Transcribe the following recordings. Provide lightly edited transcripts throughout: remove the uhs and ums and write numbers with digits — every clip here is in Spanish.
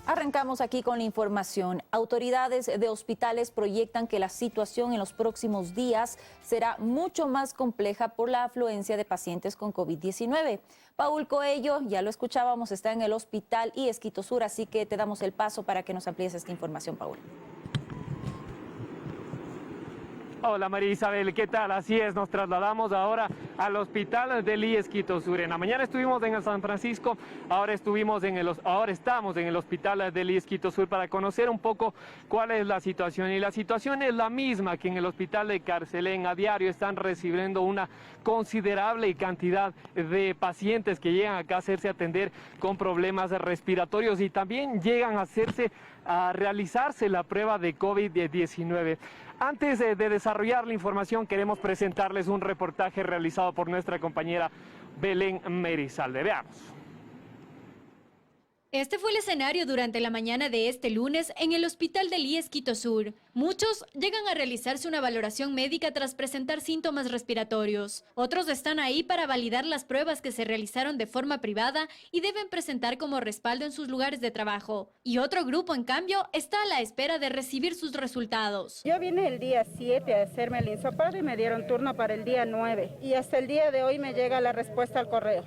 Arrancamos aquí con la información. Autoridades de hospitales proyectan que la situación en los próximos días será mucho más compleja por la afluencia de pacientes con COVID-19. Paul Coello, ya lo escuchábamos, está en el hospital Esquito Sur, así que te damos el paso para que nos amplíes esta información, Paul. Hola María Isabel, ¿qué tal? Así es, nos trasladamos ahora al hospital del Esquito Sur. En la mañana estuvimos en el San Francisco, ahora estamos en el hospital del Esquito Sur para conocer un poco cuál es la situación. Y la situación es la misma que en el hospital de Carcelén. A diario están recibiendo una considerable cantidad de pacientes que llegan acá a hacerse atender con problemas respiratorios y también llegan a realizarse la prueba de COVID-19. Antes de desarrollar la información, queremos presentarles un reportaje realizado por nuestra compañera Belén Merizalde. Veamos. Este fue el escenario durante la mañana de este lunes en el hospital del Esquito Sur. Muchos llegan a realizarse una valoración médica tras presentar síntomas respiratorios. Otros están ahí para validar las pruebas que se realizaron de forma privada y deben presentar como respaldo en sus lugares de trabajo. Y otro grupo, en cambio, está a la espera de recibir sus resultados. Yo vine el día 7 a hacerme el hisopado y me dieron turno para el día 9. Y hasta el día de hoy me llega la respuesta al correo.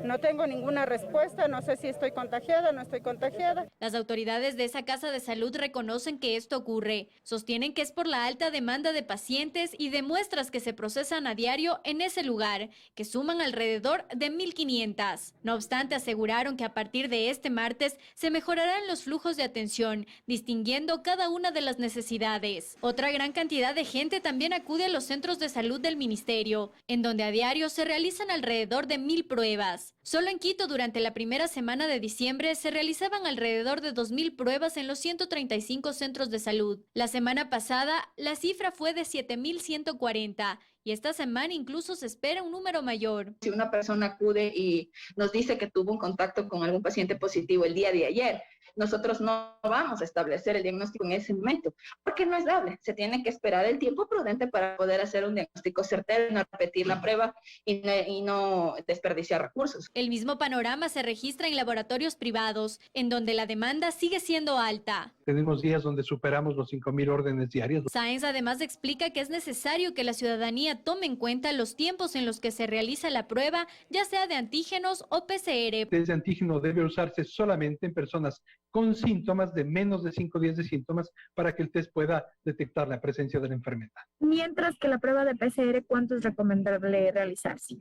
No tengo ninguna respuesta, no sé si estoy contagiada, no estoy contagiada. Las autoridades de esa casa de salud reconocen que esto ocurre. Sostienen que es por la alta demanda de pacientes y de muestras que se procesan a diario en ese lugar, que suman alrededor de 1.500. No obstante, aseguraron que a partir de este martes se mejorarán los flujos de atención, distinguiendo cada una de las necesidades. Otra gran cantidad de gente también acude a los centros de salud del ministerio, en donde a diario se realizan alrededor de 1.000 pruebas. Solo en Quito, durante la primera semana de diciembre, se realizaban alrededor de 2.000 pruebas en los 135 centros de salud. La semana pasada, la cifra fue de 7.140 y esta semana incluso se espera un número mayor. Si una persona acude y nos dice que tuvo un contacto con algún paciente positivo el día de ayer, nosotros no vamos a establecer el diagnóstico en ese momento, porque no es dable. Se tiene que esperar el tiempo prudente para poder hacer un diagnóstico certero, no repetir la prueba y no desperdiciar recursos. El mismo panorama se registra en laboratorios privados, en donde la demanda sigue siendo alta. Tenemos días donde superamos los 5.000 órdenes diarias. Sáenz además explica que es necesario que la ciudadanía tome en cuenta los tiempos en los que se realiza la prueba, ya sea de antígenos o PCR. El test de antígeno debe usarse solamente en personas con síntomas de menos de 5 días de síntomas para que el test pueda detectar la presencia de la enfermedad. Mientras que la prueba de PCR, ¿cuánto es recomendable realizarse?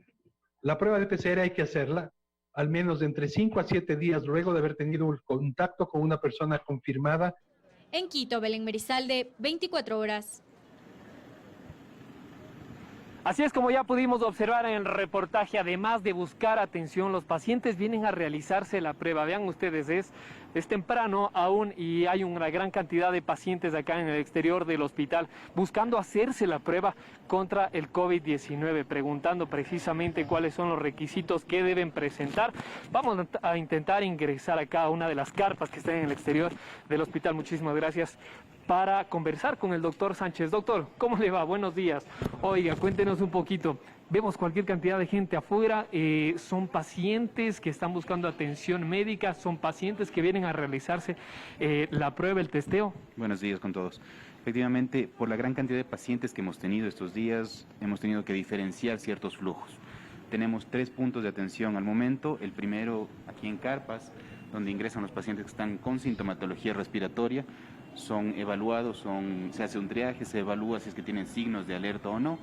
La prueba de PCR hay que hacerla al menos de entre 5 a 7 días luego de haber tenido un contacto con una persona confirmada. En Quito, Belén Merizalde, 24 horas. Así es como ya pudimos observar en el reportaje, además de buscar atención, los pacientes vienen a realizarse la prueba. Vean ustedes, es temprano aún y hay una gran cantidad de pacientes acá en el exterior del hospital buscando hacerse la prueba contra el COVID-19, preguntando precisamente cuáles son los requisitos que deben presentar. Vamos a intentar ingresar acá a una de las carpas que están en el exterior del hospital. Muchísimas gracias. Para conversar con el doctor Sánchez. Doctor, ¿cómo le va? Buenos días. Oiga, cuéntenos un poquito. Vemos cualquier cantidad de gente afuera. Son pacientes que están buscando atención médica, son pacientes que vienen a realizarse la prueba, el testeo. Buenos días con todos. Efectivamente, por la gran cantidad de pacientes que hemos tenido estos días, hemos tenido que diferenciar ciertos flujos. Tenemos 3 puntos de atención al momento. El primero aquí en carpas, donde ingresan los pacientes que están con sintomatología respiratoria. Son evaluados, se hace un triaje, se evalúa si es que tienen signos de alerta o no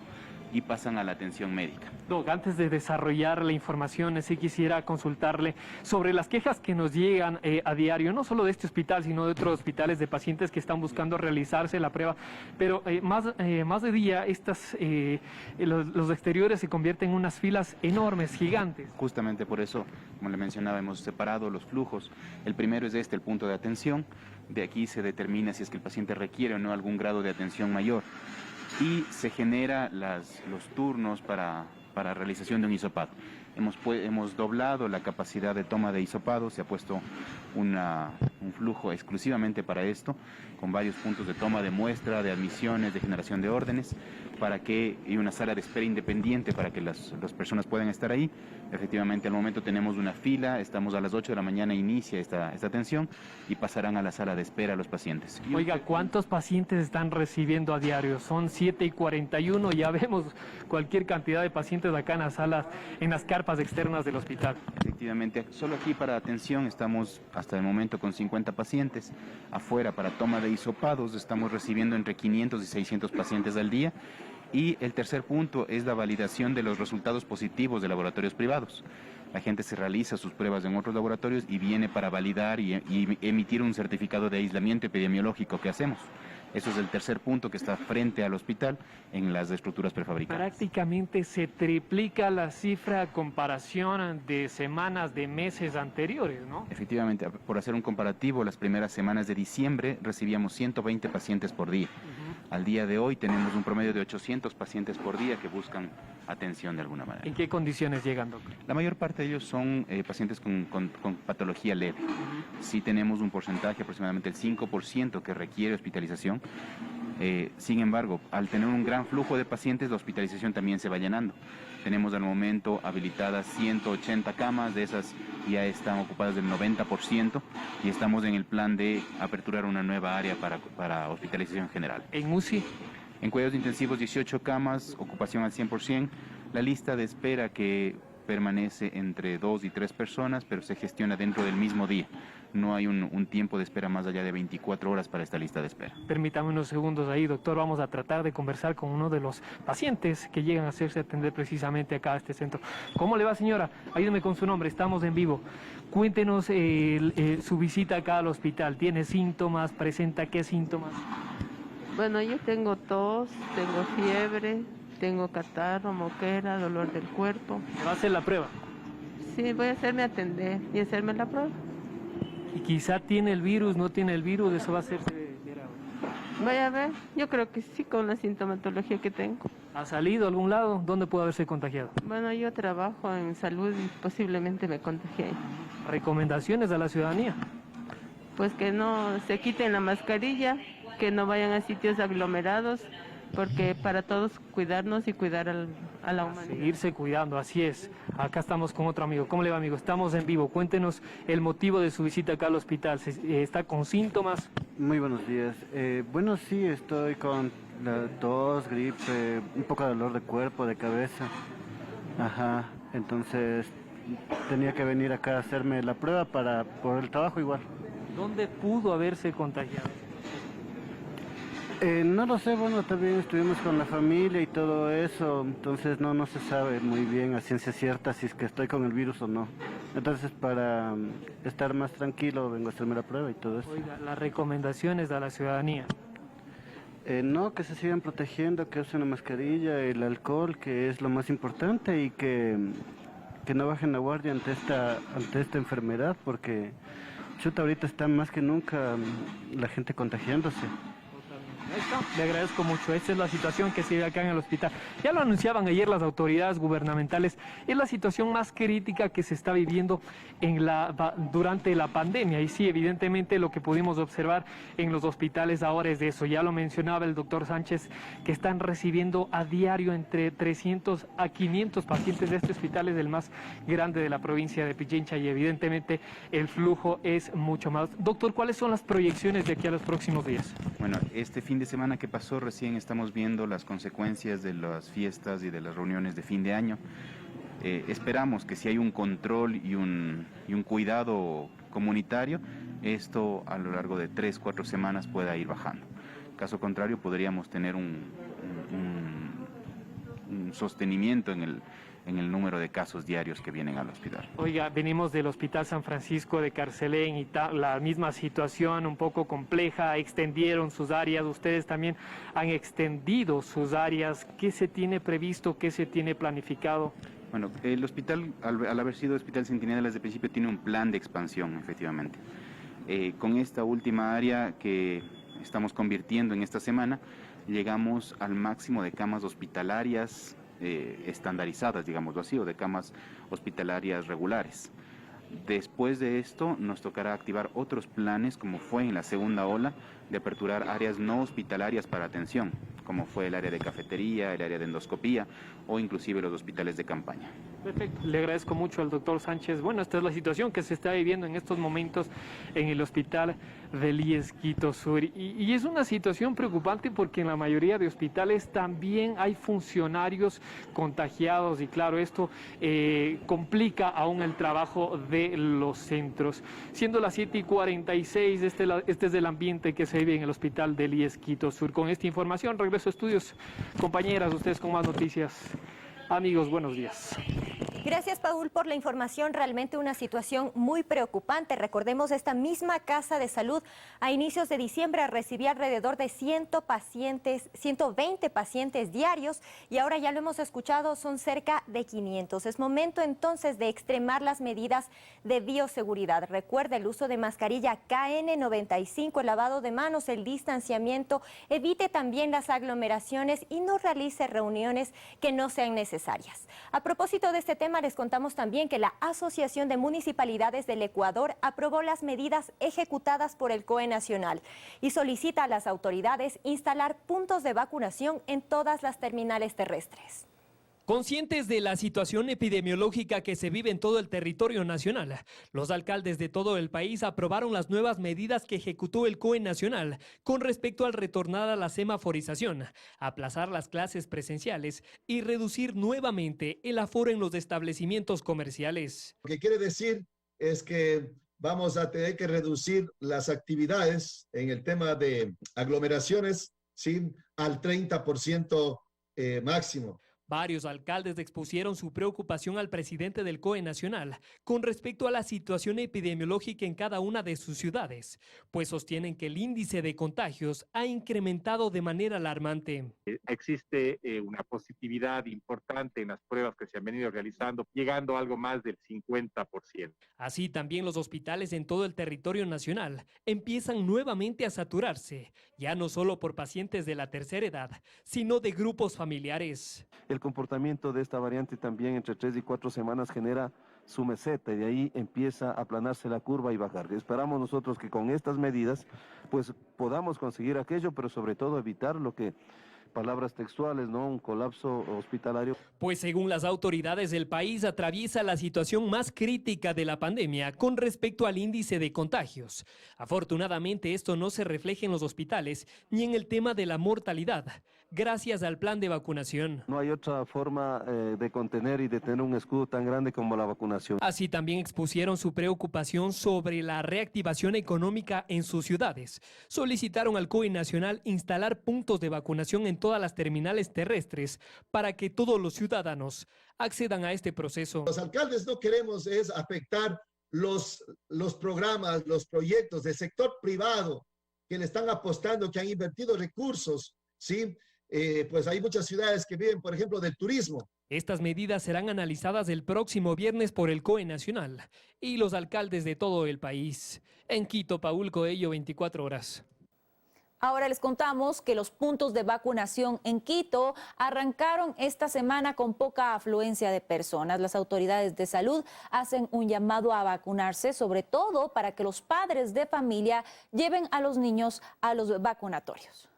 y pasan a la atención médica. Doc, antes de desarrollar la información, sí quisiera consultarle sobre las quejas que nos llegan a diario, no solo de este hospital, sino de otros hospitales, de pacientes que están buscando realizarse la prueba, pero más de día los exteriores se convierten en unas filas enormes, gigantes. Justamente por eso, como le mencionaba, hemos separado los flujos. El primero es el punto de atención. De aquí se determina si es que el paciente requiere o no algún grado de atención mayor. Y se genera los turnos para realización de un hisopado. Hemos doblado la capacidad de toma de hisopado, se ha puesto un flujo exclusivamente para esto, con varios puntos de toma de muestra, de admisiones, de generación de órdenes. y una sala de espera independiente para que las personas puedan estar ahí. Efectivamente, al momento tenemos una fila, estamos a las 8 de la mañana, inicia esta atención y pasarán a la sala de espera los pacientes. Oiga, ¿cuántos pacientes están recibiendo a diario? Son 7:41, ya vemos cualquier cantidad de pacientes acá en las salas, en las carpas externas del hospital. Efectivamente, solo aquí para atención estamos hasta el momento con 50 pacientes. Afuera para toma de hisopados estamos recibiendo entre 500 y 600 pacientes al día. Y el tercer punto es la validación de los resultados positivos de laboratorios privados. La gente se realiza sus pruebas en otros laboratorios y viene para validar y emitir un certificado de aislamiento epidemiológico que hacemos. Eso es el tercer punto que está frente al hospital en las estructuras prefabricadas. Prácticamente se triplica la cifra a comparación de semanas, de meses anteriores, ¿no? Efectivamente, por hacer un comparativo, las primeras semanas de diciembre recibíamos 120 pacientes por día. Al día de hoy tenemos un promedio de 800 pacientes por día que buscan atención de alguna manera. ¿En qué condiciones llegan, doctor? La mayor parte de ellos son pacientes con patología leve. Sí tenemos un porcentaje, aproximadamente el 5%, que requiere hospitalización. Sin embargo, al tener un gran flujo de pacientes, la hospitalización también se va llenando. Tenemos al momento habilitadas 180 camas, de esas ya están ocupadas del 90% y estamos en el plan de aperturar una nueva área para hospitalización general. ¿En UCI? En cuidados intensivos 18 camas, ocupación al 100%. La lista de espera que permanece entre 2 y 3 personas, pero se gestiona dentro del mismo día. No hay un tiempo de espera más allá de 24 horas para esta lista de espera. Permítame unos segundos ahí, doctor. Vamos a tratar de conversar con uno de los pacientes que llegan a hacerse atender precisamente acá a este centro. ¿Cómo le va, señora? Ayúdeme con su nombre, estamos en vivo. Cuéntenos su visita acá al hospital. ¿Tiene síntomas? ¿Presenta qué síntomas? Bueno, yo tengo tos, tengo fiebre, tengo catarro, moquera, dolor del cuerpo. ¿Va a hacer la prueba? Sí, voy a hacerme atender y hacerme la prueba. Y quizá tiene el virus, no tiene el virus, eso va a hacerse ver ahora. Vaya a ver, yo creo que sí, con la sintomatología que tengo. ¿Ha salido a algún lado? ¿Dónde puede haberse contagiado? Bueno, yo trabajo en salud y posiblemente me contagié. ¿Recomendaciones a la ciudadanía? Pues que no se quiten la mascarilla, que no vayan a sitios aglomerados, porque para todos cuidarnos y cuidar a la humanidad. Seguirse cuidando, así es. Acá estamos con otro amigo. ¿Cómo le va, amigo? Estamos en vivo. Cuéntenos el motivo de su visita acá al hospital. ¿Está con síntomas? Muy buenos días. Bueno, sí, estoy con la tos, gripe, un poco de dolor de cuerpo, de cabeza. Ajá, entonces tenía que venir acá a hacerme la prueba por el trabajo igual. ¿Dónde pudo haberse contagiado? No lo sé, bueno, también estuvimos con la familia y todo eso, entonces no se sabe muy bien a ciencia cierta si es que estoy con el virus o no. Entonces, para estar más tranquilo, vengo a hacerme la prueba y todo eso. Oiga, las recomendaciones a la ciudadanía. No, que se sigan protegiendo, que usen la mascarilla, el alcohol, que es lo más importante, y que no bajen la guardia ante esta enfermedad, porque chuta, ahorita está más que nunca la gente contagiándose. Ahí está. Le agradezco mucho. Esta es la situación que se vive acá en el hospital. Ya lo anunciaban ayer las autoridades gubernamentales. Es la situación más crítica que se está viviendo durante la pandemia. Y sí, evidentemente lo que pudimos observar en los hospitales ahora es de eso. Ya lo mencionaba el doctor Sánchez, que están recibiendo a diario entre 300 a 500 pacientes de este hospital. Es el más grande de la provincia de Pichincha y evidentemente el flujo es mucho más. Doctor, ¿cuáles son las proyecciones de aquí a los próximos días? Bueno, este fin de semana que pasó recién estamos viendo las consecuencias de las fiestas y de las reuniones de fin de año. Esperamos que si hay un control y un cuidado comunitario, esto a lo largo de 3-4 semanas pueda ir bajando. Caso contrario, podríamos tener un sostenimiento en el número de casos diarios que vienen al hospital. Oiga, venimos del Hospital San Francisco de Carcelén y la misma situación un poco compleja, extendieron sus áreas, ustedes también han extendido sus áreas. ¿Qué se tiene previsto, qué se tiene planificado? Bueno, el hospital, al haber sido Hospital Centinela desde el principio, tiene un plan de expansión, efectivamente. Con esta última área que estamos convirtiendo en esta semana, llegamos al máximo de camas hospitalarias estandarizadas, digámoslo así, o de camas hospitalarias regulares. Después de esto nos tocará activar otros planes, como fue en la segunda ola, de aperturar áreas no hospitalarias para atención, como fue el área de cafetería, el área de endoscopía o inclusive los hospitales de campaña. Perfecto, le agradezco mucho al doctor Sánchez. Bueno, esta es la situación que se está viviendo en estos momentos en el hospital del IES Quito Sur. Y es una situación preocupante porque en la mayoría de hospitales también hay funcionarios contagiados y claro, esto complica aún el trabajo de los centros. Siendo las 7:46, este es el ambiente que se vive en el hospital del IES Quito Sur. Con esta información regreso a estudios. Compañeras, ustedes con más noticias. Amigos, buenos días. Gracias, Paul, por la información. Realmente una situación muy preocupante. Recordemos, esta misma casa de salud a inicios de diciembre recibía alrededor de 120 pacientes diarios y ahora ya lo hemos escuchado, son cerca de 500. Es momento entonces de extremar las medidas de bioseguridad. Recuerde el uso de mascarilla KN95, el lavado de manos, el distanciamiento. Evite también las aglomeraciones y no realice reuniones que no sean necesarias. A propósito de este tema, les contamos también que la Asociación de Municipalidades del Ecuador aprobó las medidas ejecutadas por el COE Nacional y solicita a las autoridades instalar puntos de vacunación en todas las terminales terrestres. Conscientes de la situación epidemiológica que se vive en todo el territorio nacional, los alcaldes de todo el país aprobaron las nuevas medidas que ejecutó el COE Nacional con respecto al retornar a la semaforización, aplazar las clases presenciales y reducir nuevamente el aforo en los establecimientos comerciales. Lo que quiere decir es que vamos a tener que reducir las actividades en el tema de aglomeraciones, ¿sí?, al 30% máximo. Varios alcaldes expusieron su preocupación al presidente del COE Nacional con respecto a la situación epidemiológica en cada una de sus ciudades, pues sostienen que el índice de contagios ha incrementado de manera alarmante. Existe una positividad importante en las pruebas que se han venido realizando, llegando a algo más del 50%. Así también los hospitales en todo el territorio nacional empiezan nuevamente a saturarse, ya no solo por pacientes de la tercera edad, sino de grupos familiares. El comportamiento de esta variante también entre 3 y 4 semanas genera su meseta y de ahí empieza a aplanarse la curva y bajar. Esperamos nosotros que con estas medidas pues podamos conseguir aquello, pero sobre todo evitar lo que, palabras textuales, ¿no?, un colapso hospitalario. Pues según las autoridades, el país atraviesa la situación más crítica de la pandemia con respecto al índice de contagios. Afortunadamente esto no se refleja en los hospitales ni en el tema de la mortalidad, gracias al plan de vacunación. No hay otra forma de contener y de tener un escudo tan grande como la vacunación. Así también expusieron su preocupación sobre la reactivación económica en sus ciudades. Solicitaron al COE Nacional instalar puntos de vacunación en todas las terminales terrestres para que todos los ciudadanos accedan a este proceso. Los alcaldes no queremos es afectar los programas, los proyectos del sector privado que le están apostando, que han invertido recursos, ¿sí? Pues hay muchas ciudades que viven, por ejemplo, del turismo. Estas medidas serán analizadas el próximo viernes por el COE Nacional y los alcaldes de todo el país. En Quito, Paul Coello, 24 horas. Ahora les contamos que los puntos de vacunación en Quito arrancaron esta semana con poca afluencia de personas. Las autoridades de salud hacen un llamado a vacunarse, sobre todo para que los padres de familia lleven a los niños a los vacunatorios.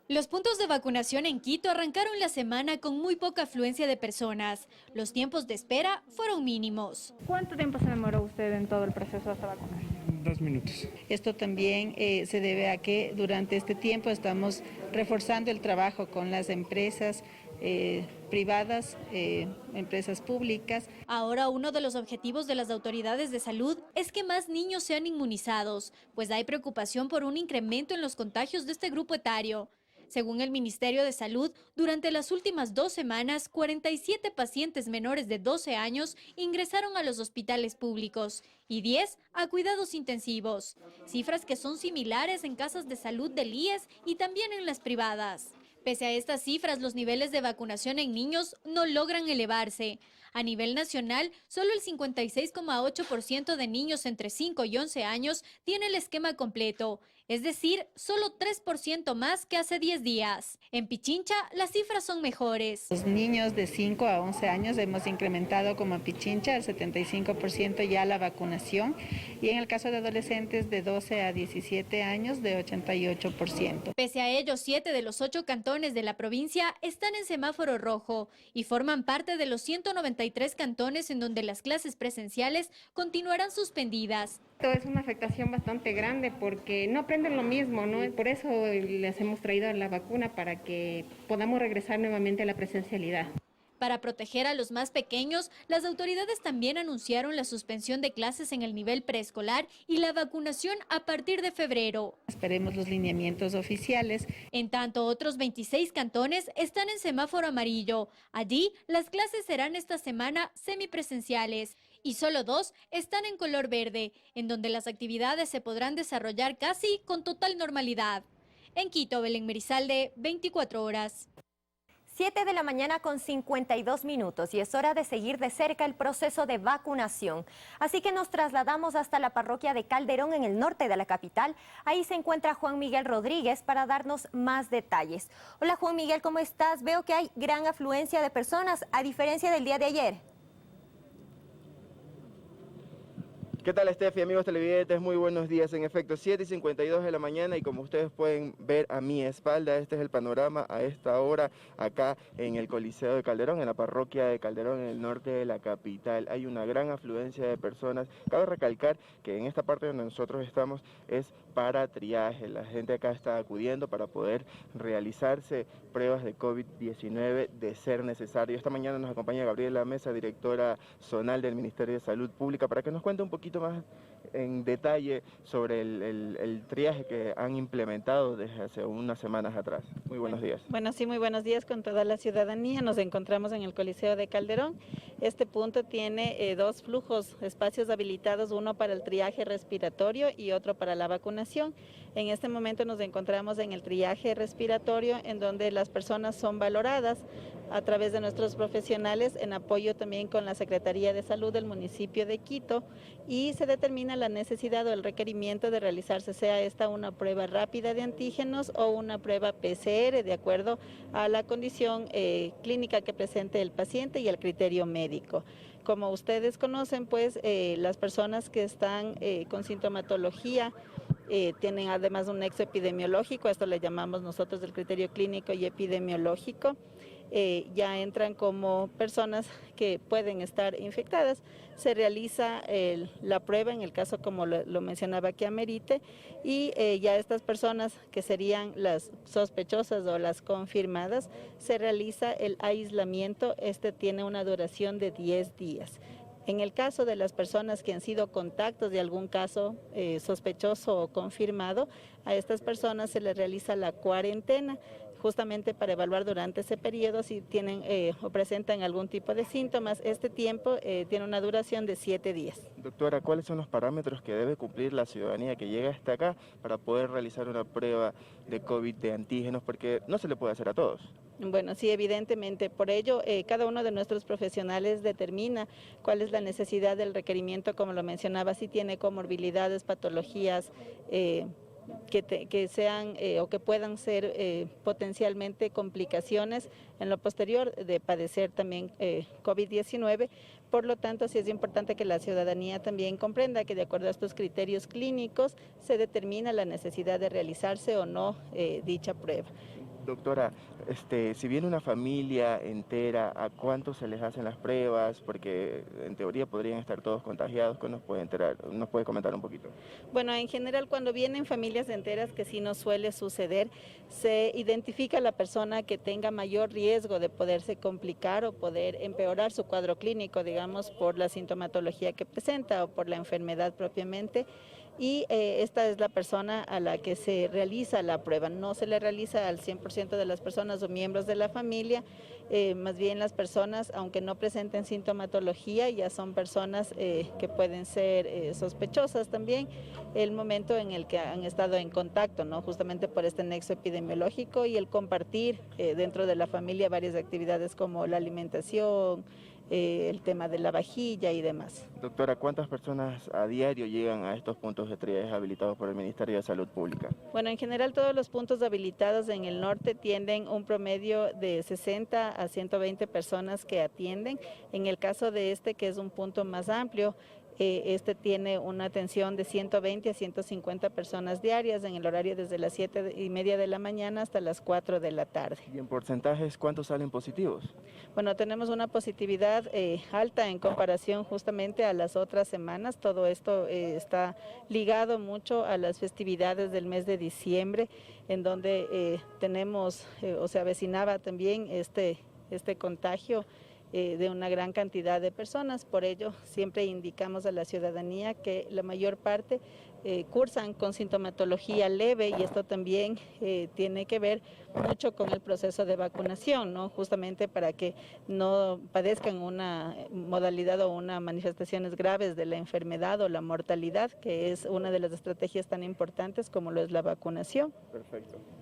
Los puntos de vacunación en Quito arrancaron la semana con muy poca afluencia de personas. Los tiempos de espera fueron mínimos. ¿Cuánto tiempo se demoró usted en todo el proceso hasta vacunar? 2 minutos. Esto también se debe a que durante este tiempo estamos reforzando el trabajo con las empresas privadas, empresas públicas. Ahora uno de los objetivos de las autoridades de salud es que más niños sean inmunizados, pues hay preocupación por un incremento en los contagios de este grupo etario. Según el Ministerio de Salud, durante las últimas 2 semanas, 47 pacientes menores de 12 años ingresaron a los hospitales públicos y 10 a cuidados intensivos, cifras que son similares en casas de salud del IES y también en las privadas. Pese a estas cifras, los niveles de vacunación en niños no logran elevarse. A nivel nacional, solo el 56,8% de niños entre 5 y 11 años tiene el esquema completo, es decir, solo 3% más que hace 10 días. En Pichincha, las cifras son mejores. Los niños de 5 a 11 años hemos incrementado como Pichincha el 75% ya la vacunación y en el caso de adolescentes de 12 a 17 años de 88%. Pese a ello, 7 de los 8 cantones de la provincia están en semáforo rojo y forman parte de los 193 cantones en donde las clases presenciales continuarán suspendidas. Esto es una afectación bastante grande porque no aprenden lo mismo, ¿no? Por eso les hemos traído la vacuna para que podamos regresar nuevamente a la presencialidad. Para proteger a los más pequeños, las autoridades también anunciaron la suspensión de clases en el nivel preescolar y la vacunación a partir de febrero. Esperemos los lineamientos oficiales. En tanto, otros 26 cantones están en semáforo amarillo. Allí, las clases serán esta semana semipresenciales. Y solo 2 están en color verde, en donde las actividades se podrán desarrollar casi con total normalidad. En Quito, Belén Merizalde, 24 horas. 7 de la mañana con 52 minutos y es hora de seguir de cerca el proceso de vacunación. Así que nos trasladamos hasta la parroquia de Calderón en el norte de la capital. Ahí se encuentra Juan Miguel Rodríguez para darnos más detalles. Hola Juan Miguel, ¿cómo estás? Veo que hay gran afluencia de personas a diferencia del día de ayer. ¿Qué tal, Steffi, amigos televidentes? Muy buenos días. En efecto, 7:52 de la mañana y como ustedes pueden ver a mi espalda, este es el panorama a esta hora acá en el Coliseo de Calderón, en la parroquia de Calderón, en el norte de la capital. Hay una gran afluencia de personas. Cabe recalcar que en esta parte donde nosotros estamos es para triaje. La gente acá está acudiendo para poder realizarse pruebas de COVID-19 de ser necesario. Esta mañana nos acompaña Gabriela Mesa, directora zonal del Ministerio de Salud Pública, para que nos cuente un poquito más en detalle sobre el triaje que han implementado desde hace unas semanas atrás. Muy buenos días. Bueno, sí, muy buenos días con toda la ciudadanía. Nos encontramos en el Coliseo de Calderón. Este punto tiene 2 flujos, espacios habilitados, uno para el triaje respiratorio y otro para la vacunación. En este momento nos encontramos en el triaje respiratorio, en donde las personas son valoradas a través de nuestros profesionales en apoyo también con la Secretaría de Salud del municipio de Quito, y se determina la necesidad o el requerimiento de realizarse, sea esta una prueba rápida de antígenos o una prueba PCR, de acuerdo a la condición clínica que presente el paciente y el criterio médico. Como ustedes conocen, pues las personas que están con sintomatología tienen además un nexo epidemiológico, esto le llamamos nosotros el criterio clínico y epidemiológico. Ya entran como personas que pueden estar infectadas. Se realiza la prueba en el caso como lo mencionaba que amerite, y ya estas personas que serían las sospechosas o las confirmadas, se realiza el aislamiento. Este tiene una duración de 10 días. En el caso de las personas que han sido contactos de algún caso sospechoso o confirmado, a estas personas se les realiza la cuarentena, justamente para evaluar durante ese periodo si tienen o presentan algún tipo de síntomas. Este tiempo tiene una duración de 7 días. Doctora, ¿cuáles son los parámetros que debe cumplir la ciudadanía que llega hasta acá para poder realizar una prueba de COVID de antígenos? Porque no se le puede hacer a todos. Bueno, sí, evidentemente. Por ello, cada uno de nuestros profesionales determina cuál es la necesidad del requerimiento, como lo mencionaba, si tiene comorbilidades, patologías, que sean o que puedan ser potencialmente complicaciones en lo posterior de padecer también COVID-19. Por lo tanto, sí es importante que la ciudadanía también comprenda que de acuerdo a estos criterios clínicos se determina la necesidad de realizarse o no dicha prueba. Doctora, si viene una familia entera, ¿a cuántos se les hacen las pruebas? Porque en teoría podrían estar todos contagiados. ¿Qué nos puede comentar un poquito? Bueno, en general cuando vienen familias enteras, que sí nos suele suceder, se identifica la persona que tenga mayor riesgo de poderse complicar o poder empeorar su cuadro clínico, digamos, por la sintomatología que presenta o por la enfermedad propiamente. Y esta es la persona a la que se realiza la prueba. No se le realiza al 100% de las personas o miembros de la familia, más bien las personas, aunque no presenten sintomatología, ya son personas que pueden ser sospechosas también, el momento en el que han estado en contacto, ¿no? Justamente por este nexo epidemiológico y el compartir dentro de la familia varias actividades como la alimentación, el tema de la vajilla y demás. Doctora, ¿cuántas personas a diario llegan a estos puntos de triaje habilitados por el Ministerio de Salud Pública? Bueno, en general todos los puntos habilitados en el norte tienen un promedio de 60 a 120 personas que atienden. En el caso de este, que es un punto más amplio, este tiene una atención de 120 a 150 personas diarias en el horario desde las 7:30 de la mañana hasta las 4 de la tarde. ¿Y en porcentajes cuántos salen positivos? Bueno, tenemos una positividad alta en comparación justamente a las otras semanas. Todo esto está ligado mucho a las festividades del mes de diciembre, en donde tenemos, o se avecinaba también este contagio de una gran cantidad de personas. Por ello, siempre indicamos a la ciudadanía que la mayor parte cursan con sintomatología leve, y esto también tiene que ver mucho con el proceso de vacunación, ¿no? Justamente para que no padezcan una modalidad o una manifestaciones graves de la enfermedad o la mortalidad, que es una de las estrategias tan importantes como lo es la vacunación.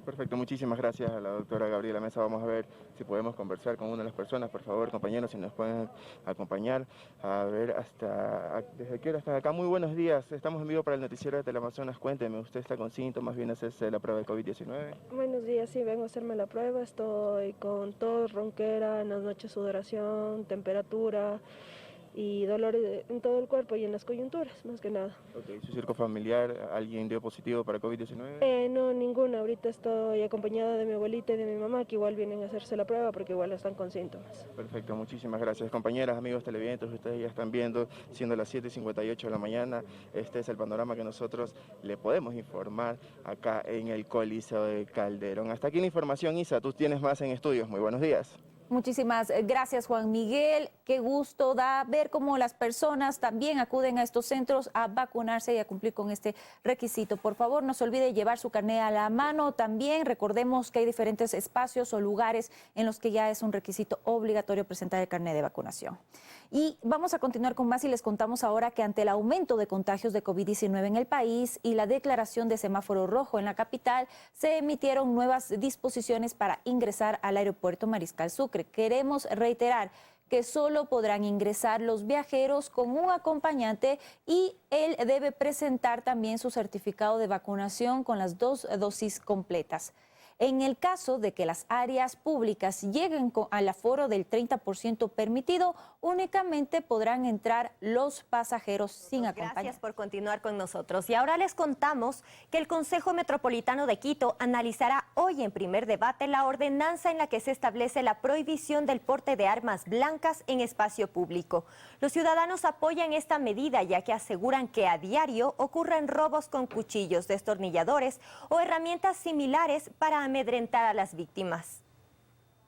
Perfecto, muchísimas gracias a la doctora Gabriela Mesa. Vamos a ver si podemos conversar con una de las personas, por favor, compañeros, si nos pueden acompañar. A ver, ¿desde qué hora están acá? Muy buenos días, estamos en vivo para el noticiero de Teleamazonas. Cuénteme, ¿usted está con síntomas? ¿Viene a hacerse la prueba de COVID-19? Buenos días, sí, vengo a hacerme la prueba. Estoy con tos, ronquera, en las noches sudoración, temperatura y dolores en todo el cuerpo y en las coyunturas, más que nada. Okay. ¿Su circo familiar, alguien dio positivo para COVID-19? No, ninguna. Ahorita estoy acompañada de mi abuelita y de mi mamá, que igual vienen a hacerse la prueba porque igual están con síntomas. Perfecto, muchísimas gracias. Compañeras, amigos televidentes, ustedes ya están viendo, siendo las 7:58 de la mañana, este es el panorama que nosotros le podemos informar acá en el Coliseo de Calderón. Hasta aquí la información, Isa, tú tienes más en estudios. Muy buenos días. Muchísimas gracias, Juan Miguel. Qué gusto da ver cómo las personas también acuden a estos centros a vacunarse y a cumplir con este requisito. Por favor, no se olvide llevar su carné a la mano. También recordemos que hay diferentes espacios o lugares en los que ya es un requisito obligatorio presentar el carné de vacunación. Y vamos a continuar con más y les contamos ahora que ante el aumento de contagios de COVID-19 en el país y la declaración de semáforo rojo en la capital, se emitieron nuevas disposiciones para ingresar al aeropuerto Mariscal Sucre. Queremos reiterar que solo podrán ingresar los viajeros con un acompañante y él debe presentar también su certificado de vacunación con las 2 dosis completas. En el caso de que las áreas públicas lleguen al aforo del 30% permitido, únicamente podrán entrar los pasajeros sin acompañante. Gracias por continuar con nosotros. Y ahora les contamos que el Consejo Metropolitano de Quito analizará hoy en primer debate la ordenanza en la que se establece la prohibición del porte de armas blancas en espacio público. Los ciudadanos apoyan esta medida ya que aseguran que a diario ocurren robos con cuchillos, destornilladores o herramientas similares para amedrentar a las víctimas.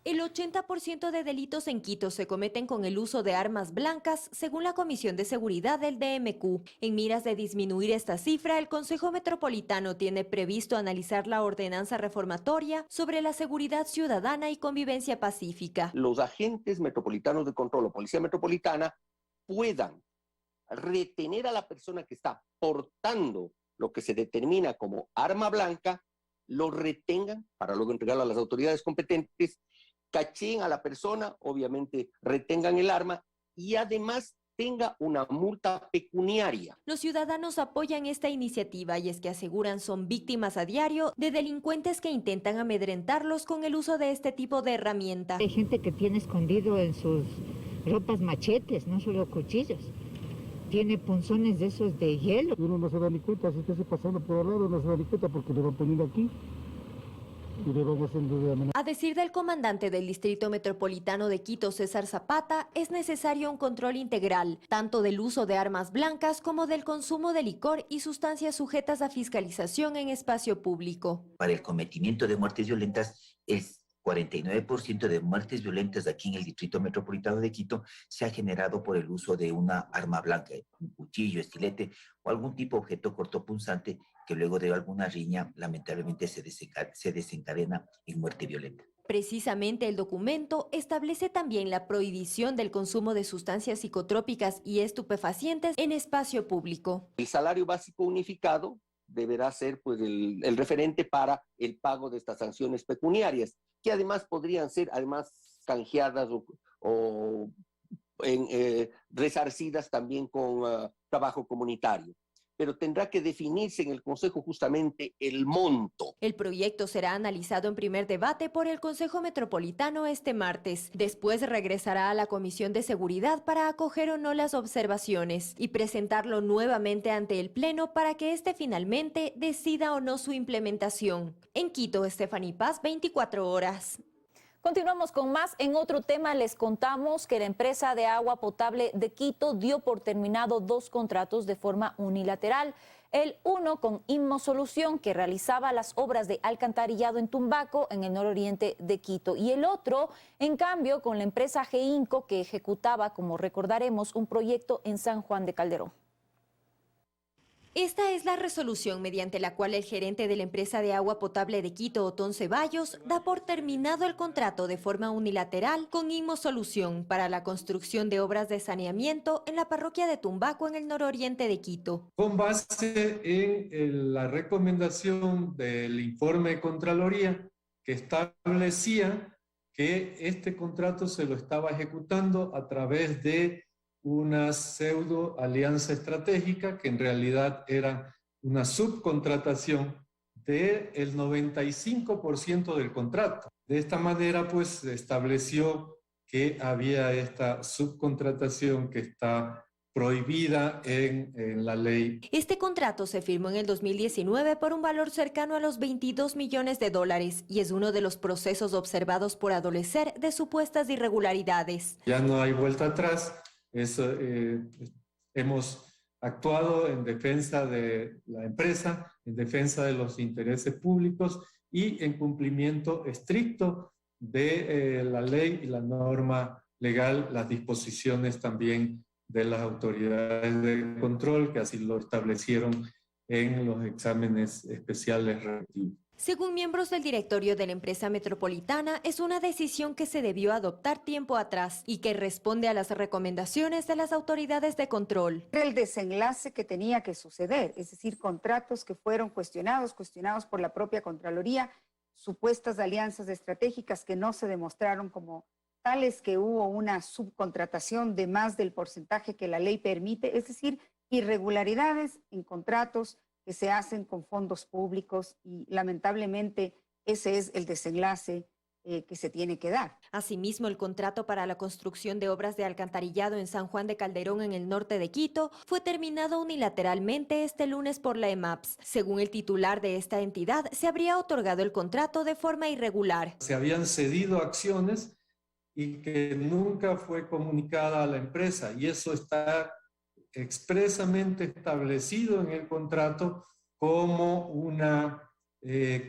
El 80% de delitos en Quito se cometen con el uso de armas blancas, según la Comisión de Seguridad del DMQ. En miras de disminuir esta cifra, el Consejo Metropolitano tiene previsto analizar la ordenanza reformatoria sobre la seguridad ciudadana y convivencia pacífica. Los agentes metropolitanos de control o policía metropolitana puedan retener a la persona que está portando lo que se determina como arma blanca, lo retengan para luego entregarlo a las autoridades competentes, cacheen a la persona, obviamente retengan el arma y además tenga una multa pecuniaria. Los ciudadanos apoyan esta iniciativa y es que aseguran son víctimas a diario de delincuentes que intentan amedrentarlos con el uso de este tipo de herramienta. Hay gente que tiene escondido en sus ropas machetes, no solo cuchillos. Tiene punzones de esos de hielo. Uno no se da ni cuenta, si esté pasando por al lado no se da ni cuenta porque le van poniendo aquí y le van haciendo de amenaza. A decir del comandante del Distrito Metropolitano de Quito, César Zapata, es necesario un control integral, tanto del uso de armas blancas como del consumo de licor y sustancias sujetas a fiscalización en espacio público. Para el cometimiento de muertes violentas, el 49% de muertes violentas aquí en el Distrito Metropolitano de Quito se ha generado por el uso de una arma blanca, un cuchillo, estilete o algún tipo de objeto cortopunzante que luego de alguna riña lamentablemente se desencadena en muerte violenta. Precisamente el documento establece también la prohibición del consumo de sustancias psicotrópicas y estupefacientes en espacio público. El salario básico unificado deberá ser pues, el referente para el pago de estas sanciones pecuniarias, que además podrían ser canjeadas o resarcidas también con trabajo comunitario. Pero tendrá que definirse en el Consejo justamente el monto. El proyecto será analizado en primer debate por el Consejo Metropolitano este martes. Después regresará a la Comisión de Seguridad para acoger o no las observaciones y presentarlo nuevamente ante el Pleno para que éste finalmente decida o no su implementación. En Quito, Stephanie Paz, 24 horas. Continuamos con más. En otro tema les contamos que la empresa de agua potable de Quito dio por terminado 2 contratos de forma unilateral. El uno con Inmosolución, que realizaba las obras de alcantarillado en Tumbaco, en el nororiente de Quito. Y el otro, en cambio, con la empresa GEINCO, que ejecutaba, como recordaremos, un proyecto en San Juan de Calderón. Esta es la resolución mediante la cual el gerente de la empresa de agua potable de Quito, Otón Ceballos, da por terminado el contrato de forma unilateral con Inmosolución para la construcción de obras de saneamiento en la parroquia de Tumbaco, en el nororiente de Quito. Con base en la recomendación del informe de Contraloría que establecía que este contrato se lo estaba ejecutando a través de una pseudo alianza estratégica que en realidad era una subcontratación del 95% del contrato. De esta manera, pues, se estableció que había esta subcontratación que está prohibida en la ley. Este contrato se firmó en el 2019 por un valor cercano a los $22 millones y es uno de los procesos observados por adolecer de supuestas irregularidades. Ya no hay vuelta atrás. Hemos actuado en defensa de la empresa, en defensa de los intereses públicos y en cumplimiento estricto de la ley y la norma legal, las disposiciones también de las autoridades de control que así lo establecieron en los exámenes especiales respectivos. Según miembros del directorio de la empresa metropolitana, es una decisión que se debió adoptar tiempo atrás y que responde a las recomendaciones de las autoridades de control. El desenlace que tenía que suceder, es decir, contratos que fueron cuestionados por la propia Contraloría, supuestas alianzas estratégicas que no se demostraron como tales, que hubo una subcontratación de más del porcentaje que la ley permite, es decir, irregularidades en contratos que se hacen con fondos públicos y lamentablemente ese es el desenlace que se tiene que dar. Asimismo, el contrato para la construcción de obras de alcantarillado en San Juan de Calderón, en el norte de Quito, fue terminado unilateralmente este lunes por la EMAPS. Según el titular de esta entidad, se habría otorgado el contrato de forma irregular. Se habían cedido acciones y que nunca fue comunicada a la empresa, y eso está expresamente establecido en el contrato como una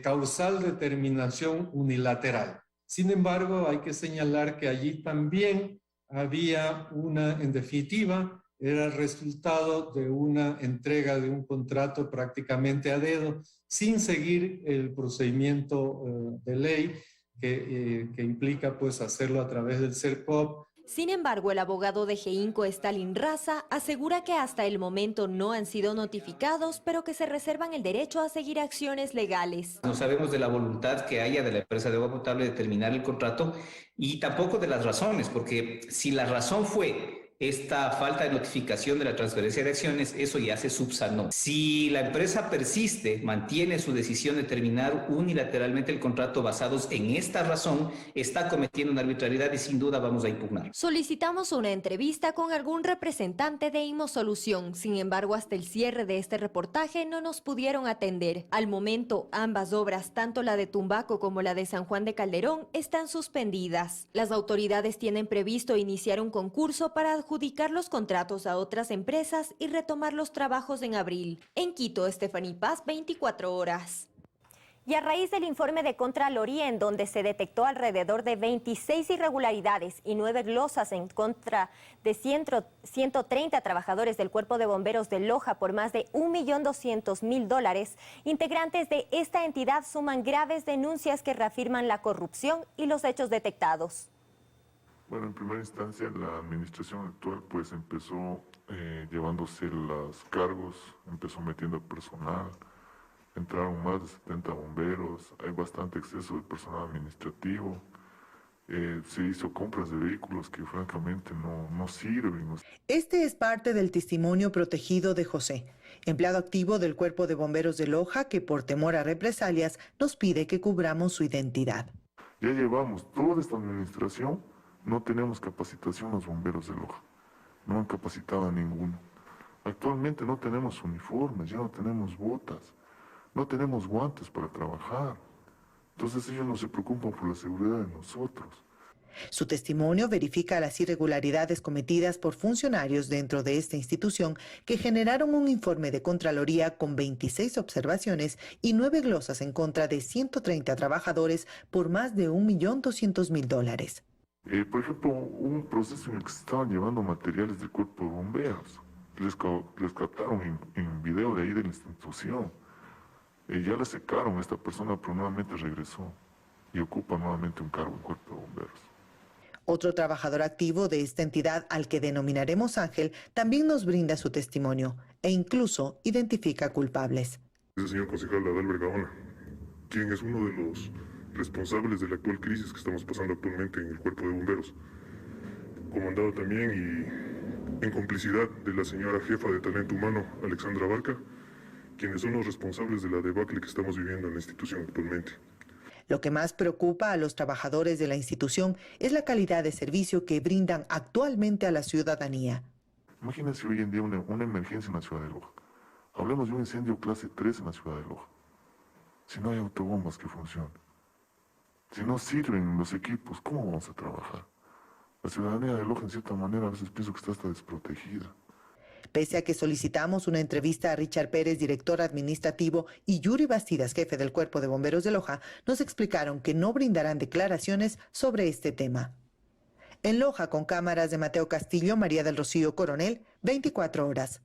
causal determinación unilateral. Sin embargo, hay que señalar que allí también había en definitiva, era el resultado de una entrega de un contrato prácticamente a dedo, sin seguir el procedimiento de ley que implica pues hacerlo a través del CERCOP. Sin embargo, el abogado de GEINCO, Stalin Raza, asegura que hasta el momento no han sido notificados, pero que se reservan el derecho a seguir acciones legales. No sabemos de la voluntad que haya de la empresa de agua potable de terminar el contrato y tampoco de las razones, porque si la razón fue esta falta de notificación de la transferencia de acciones, eso ya se subsanó. Si la empresa persiste, mantiene su decisión de terminar unilateralmente el contrato basados en esta razón, está cometiendo una arbitrariedad y sin duda vamos a impugnar. Solicitamos una entrevista con algún representante de Inmosolución. Sin embargo, hasta el cierre de este reportaje no nos pudieron atender. Al momento, ambas obras, tanto la de Tumbaco como la de San Juan de Calderón, están suspendidas. Las autoridades tienen previsto iniciar un concurso para adjudicar los contratos a otras empresas y retomar los trabajos en abril. En Quito, Stephanie Paz, 24 horas. Y a raíz del informe de Contraloría, en donde se detectó alrededor de 26 irregularidades y 9 glosas en contra de 130 trabajadores del Cuerpo de Bomberos de Loja por más de $1.200.000, integrantes de esta entidad suman graves denuncias que reafirman la corrupción y los hechos detectados. Bueno, en primera instancia la administración actual pues empezó llevándose los cargos, empezó metiendo personal, entraron más de 70 bomberos, hay bastante exceso de personal administrativo, Se hizo compras de vehículos que francamente no sirven. Este es parte del testimonio protegido de José, empleado activo del Cuerpo de Bomberos de Loja, que por temor a represalias nos pide que cubramos su identidad. Ya llevamos toda esta administración, no tenemos capacitación los bomberos de Loja, no han capacitado a ninguno. Actualmente no tenemos uniformes, ya no tenemos botas, no tenemos guantes para trabajar. Entonces ellos no se preocupan por la seguridad de nosotros. Su testimonio verifica las irregularidades cometidas por funcionarios dentro de esta institución que generaron un informe de Contraloría con 26 observaciones y 9 glosas en contra de 130 trabajadores por más de $1.200.000. Por ejemplo, hubo un proceso en el que se estaban llevando materiales del cuerpo de bomberos. Les captaron en video de ahí de la institución. Ya le secaron a esta persona, pero nuevamente regresó y ocupa nuevamente un cargo en cuerpo de bomberos. Otro trabajador activo de esta entidad, al que denominaremos Ángel, también nos brinda su testimonio e incluso identifica culpables. Es el señor concejal Adalbert Gaona, quien es uno de los responsables de la actual crisis que estamos pasando actualmente en el cuerpo de bomberos, comandado también y en complicidad de la señora jefa de talento humano, Alexandra Barca, quienes son los responsables de la debacle que estamos viviendo en la institución actualmente. Lo que más preocupa a los trabajadores de la institución es la calidad de servicio que brindan actualmente a la ciudadanía. Imagínense hoy en día una emergencia en la ciudad de Loja. Hablemos de un incendio clase 3 en la ciudad de Loja. Si no hay autobombas que funcionen, si no sirven los equipos, ¿cómo vamos a trabajar? La ciudadanía de Loja, en cierta manera, a veces pienso que está hasta desprotegida. Pese a que solicitamos una entrevista a Richard Pérez, director administrativo, y Yuri Bastidas, jefe del Cuerpo de Bomberos de Loja, nos explicaron que no brindarán declaraciones sobre este tema. En Loja, con cámaras de Mateo Castillo, María del Rocío Coronel, 24 horas.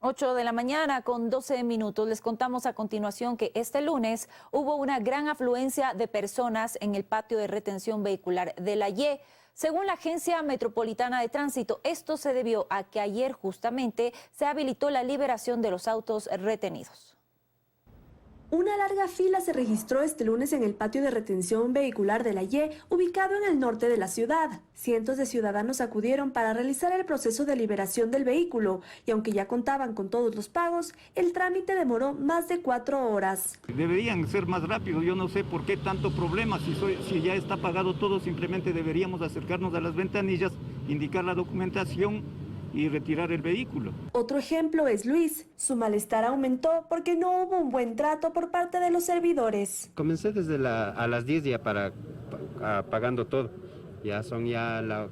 8 de la mañana con 12 minutos. Les contamos a continuación que este lunes hubo una gran afluencia de personas en el patio de retención vehicular de La Ye. Según la Agencia Metropolitana de Tránsito, esto se debió a que ayer justamente se habilitó la liberación de los autos retenidos. Una larga fila se registró este lunes en el patio de retención vehicular de La Ye, ubicado en el norte de la ciudad. Cientos de ciudadanos acudieron para realizar el proceso de liberación del vehículo y aunque ya contaban con todos los pagos, el trámite demoró más de 4 horas. Deberían ser más rápidos, yo no sé por qué tanto problema, si ya está pagado todo, simplemente deberíamos acercarnos a las ventanillas, indicar la documentación y retirar el vehículo. Otro ejemplo es Luis. Su malestar aumentó porque no hubo un buen trato por parte de los servidores. Comencé desde a las 10 ya pagando todo. Ya son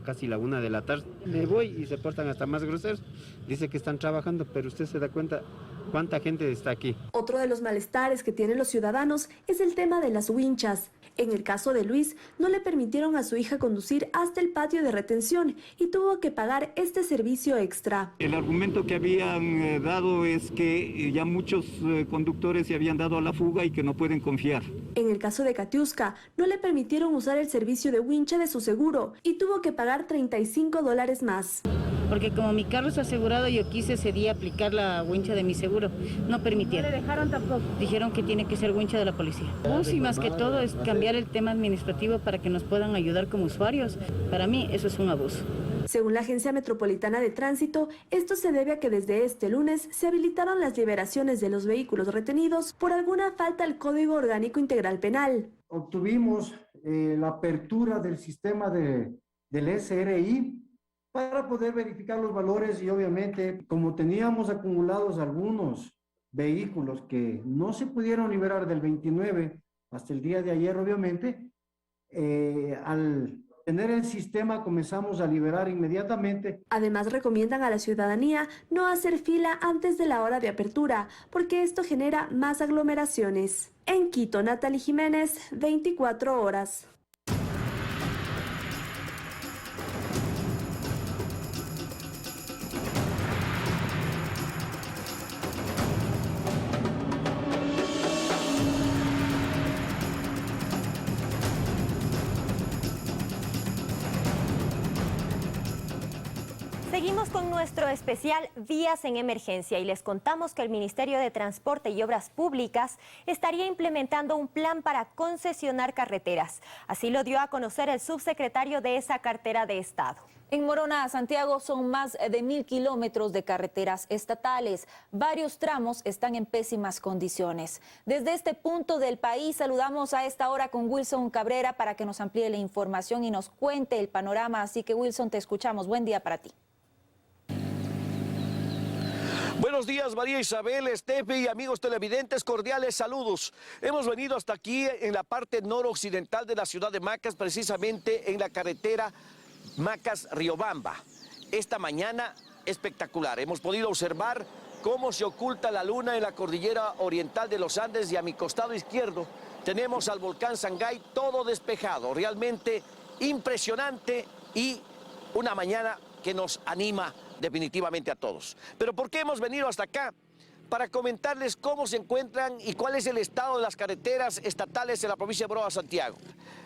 casi la 1 de la tarde. Me voy y se portan hasta más groseros. Dice que están trabajando, pero usted se da cuenta cuánta gente está aquí. Otro de los malestares que tienen los ciudadanos es el tema de las winchas. En el caso de Luis, no le permitieron a su hija conducir hasta el patio de retención y tuvo que pagar este servicio extra. El argumento que habían dado es que ya muchos conductores se habían dado a la fuga y que no pueden confiar. En el caso de Katiuska, no le permitieron usar el servicio de wincha de su seguro y tuvo que pagar $35 más. Porque como mi carro es asegurado, yo quise ese día aplicar la wincha de mi seguro. No permitieron. ¿No le dejaron tampoco? Dijeron que tiene que ser wincha de la policía. Y más que todo es cambiar el tema administrativo para que nos puedan ayudar como usuarios. Para mí eso es un abuso. Según la Agencia Metropolitana de Tránsito, esto se debe a que desde este lunes se habilitaron las liberaciones de los vehículos retenidos por alguna falta al Código Orgánico Integral Penal. Obtuvimos la apertura del sistema del SRI para poder verificar los valores y obviamente como teníamos acumulados algunos vehículos que no se pudieron liberar del 29 hasta el día de ayer, obviamente, al tener el sistema comenzamos a liberar inmediatamente. Además recomiendan a la ciudadanía no hacer fila antes de la hora de apertura porque esto genera más aglomeraciones. En Quito, Natalie Jiménez, 24 horas. Seguimos con nuestro especial Vías en Emergencia y les contamos que el Ministerio de Transporte y Obras Públicas estaría implementando un plan para concesionar carreteras. Así lo dio a conocer el subsecretario de esa cartera de Estado. En Morona, Santiago, son más de 1000 kilómetros de carreteras estatales. Varios tramos están en pésimas condiciones. Desde este punto del país saludamos a esta hora con Wilson Cabrera para que nos amplíe la información y nos cuente el panorama. Así que Wilson, te escuchamos. Buen día para ti. Buenos días, María Isabel, Estefe y amigos televidentes, cordiales saludos. Hemos venido hasta aquí en la parte noroccidental de la ciudad de Macas, precisamente en la carretera Macas-Riobamba. Esta mañana espectacular. Hemos podido observar cómo se oculta la luna en la cordillera oriental de los Andes y a mi costado izquierdo tenemos al volcán Sangay todo despejado. Realmente impresionante y una mañana que nos anima definitivamente a todos. Pero ¿por qué hemos venido hasta acá? Para comentarles cómo se encuentran y cuál es el estado de las carreteras estatales en la provincia de Broa, Santiago.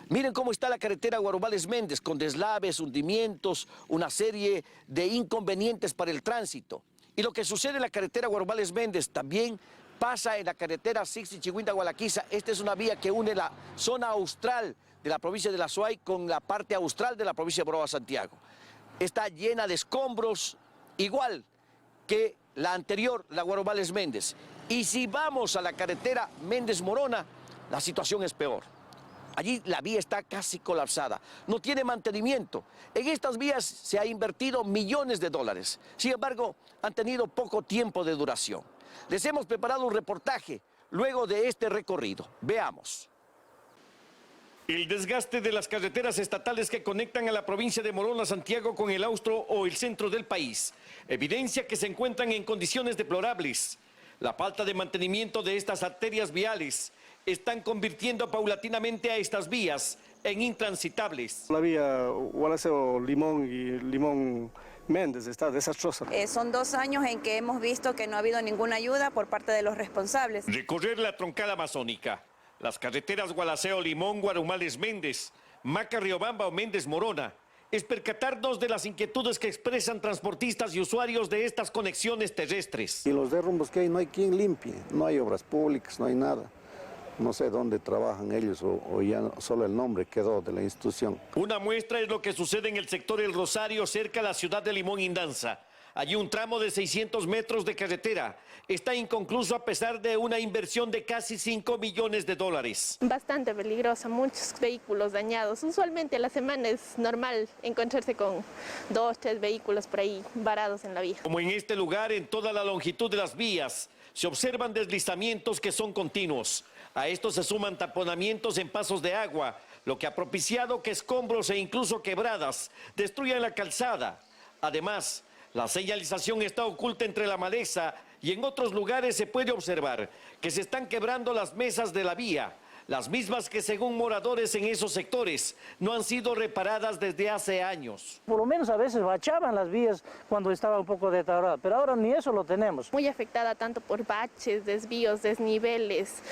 Miren cómo está la carretera Guarumales Méndez, con deslaves, hundimientos, una serie de inconvenientes para el tránsito. Y lo que sucede en la carretera Guarumales Méndez también pasa en la carretera Sixi-Chihuinda-Gualaquiza. Esta es una vía que une la zona austral de la provincia de La Suay con la parte austral de la provincia de Broa, Santiago. Está llena de escombros, igual que la anterior, la Guarumales Méndez. Y si vamos a la carretera Méndez-Morona, la situación es peor. Allí la vía está casi colapsada, no tiene mantenimiento. En estas vías se ha invertido millones de dólares. Sin embargo, han tenido poco tiempo de duración. Les hemos preparado un reportaje luego de este recorrido. Veamos. El desgaste de las carreteras estatales que conectan a la provincia de Morona, Santiago con el austro o el centro del país evidencia que se encuentran en condiciones deplorables. La falta de mantenimiento de estas arterias viales están convirtiendo paulatinamente a estas vías en intransitables. La vía Gualaceo-Limón y Limón-Méndez está desastrosa. Son 2 años en que hemos visto que no ha habido ninguna ayuda por parte de los responsables. Recorrer la troncal amazónica, las carreteras Gualaceo-Limón, Guarumales Méndez, Maca-Riobamba o Méndez-Morona, es percatarnos de las inquietudes que expresan transportistas y usuarios de estas conexiones terrestres. Y los derrumbos que hay, no hay quien limpie, no hay obras públicas, no hay nada. No sé dónde trabajan ellos o ya solo el nombre quedó de la institución. Una muestra es lo que sucede en el sector El Rosario, cerca de la ciudad de Limón Indanza. Allí un tramo de 600 metros de carretera está inconcluso a pesar de una inversión de casi 5 millones de dólares. Bastante peligrosa, muchos vehículos dañados. Usualmente a la semana es normal encontrarse con 2, 3 vehículos por ahí varados en la vía. Como en este lugar, en toda la longitud de las vías, se observan deslizamientos que son continuos. A esto se suman taponamientos en pasos de agua, lo que ha propiciado que escombros e incluso quebradas destruyan la calzada. Además, la señalización está oculta entre la maleza y en otros lugares se puede observar que se están quebrando las mesas de la vía, las mismas que según moradores en esos sectores no han sido reparadas desde hace años. Por lo menos a veces bachaban las vías cuando estaba un poco deteriorada, pero ahora ni eso lo tenemos. Muy afectada tanto por baches, desvíos, desniveles,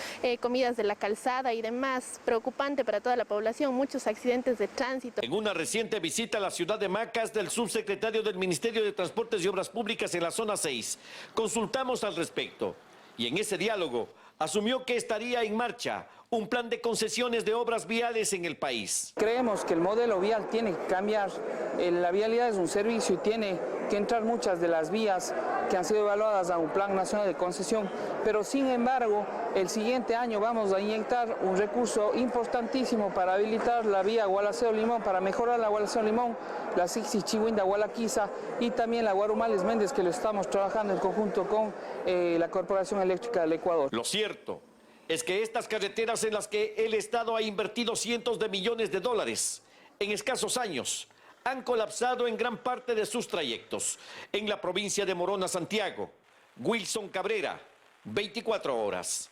comidas de la calzada y demás. Preocupante para toda la población, muchos accidentes de tránsito. En una reciente visita a la ciudad de Macas del subsecretario del Ministerio de Transportes y Obras Públicas en la zona 6, consultamos al respecto y en ese diálogo asumió que estaría en marcha un plan de concesiones de obras viales en el país. Creemos que el modelo vial tiene que cambiar. La vialidad es un servicio y tiene que entrar muchas de las vías que han sido evaluadas a un plan nacional de concesión, pero sin embargo el siguiente año vamos a inyectar un recurso importantísimo para habilitar la vía Gualaceo-Limón, para mejorar la Gualaceo-Limón, la Sixi-Chihuinda-Gualaquiza y también la Guarumales Méndez, que lo estamos trabajando en conjunto con la Corporación Eléctrica del Ecuador. Lo cierto es que estas carreteras en las que el Estado ha invertido cientos de millones de dólares en escasos años han colapsado en gran parte de sus trayectos. En la provincia de Morona, Santiago, Wilson Cabrera, 24 horas.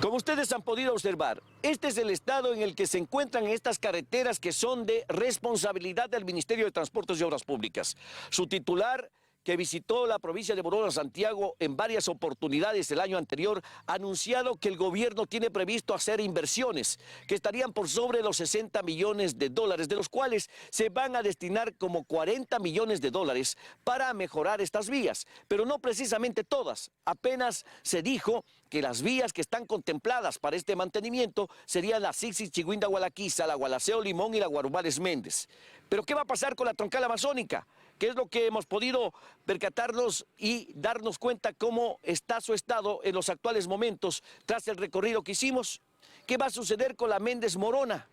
Como ustedes han podido observar, este es el estado en el que se encuentran estas carreteras que son de responsabilidad del Ministerio de Transportes y Obras Públicas. Su titular, que visitó la provincia de Morona, Santiago, en varias oportunidades el año anterior, ha anunciado que el gobierno tiene previsto hacer inversiones que estarían por sobre los 60 millones de dólares, de los cuales se van a destinar como 40 millones de dólares para mejorar estas vías, pero no precisamente todas. Apenas se dijo que las vías que están contempladas para este mantenimiento serían la Sixi Chigüinda Gualaquiza, la Gualaceo Limón y la Guarumares Méndez. Pero ¿qué va a pasar con la troncal amazónica? Que es lo que hemos podido percatarnos y darnos cuenta cómo está su estado en los actuales momentos tras el recorrido que hicimos. ¿Qué va a suceder con la Méndez Morona?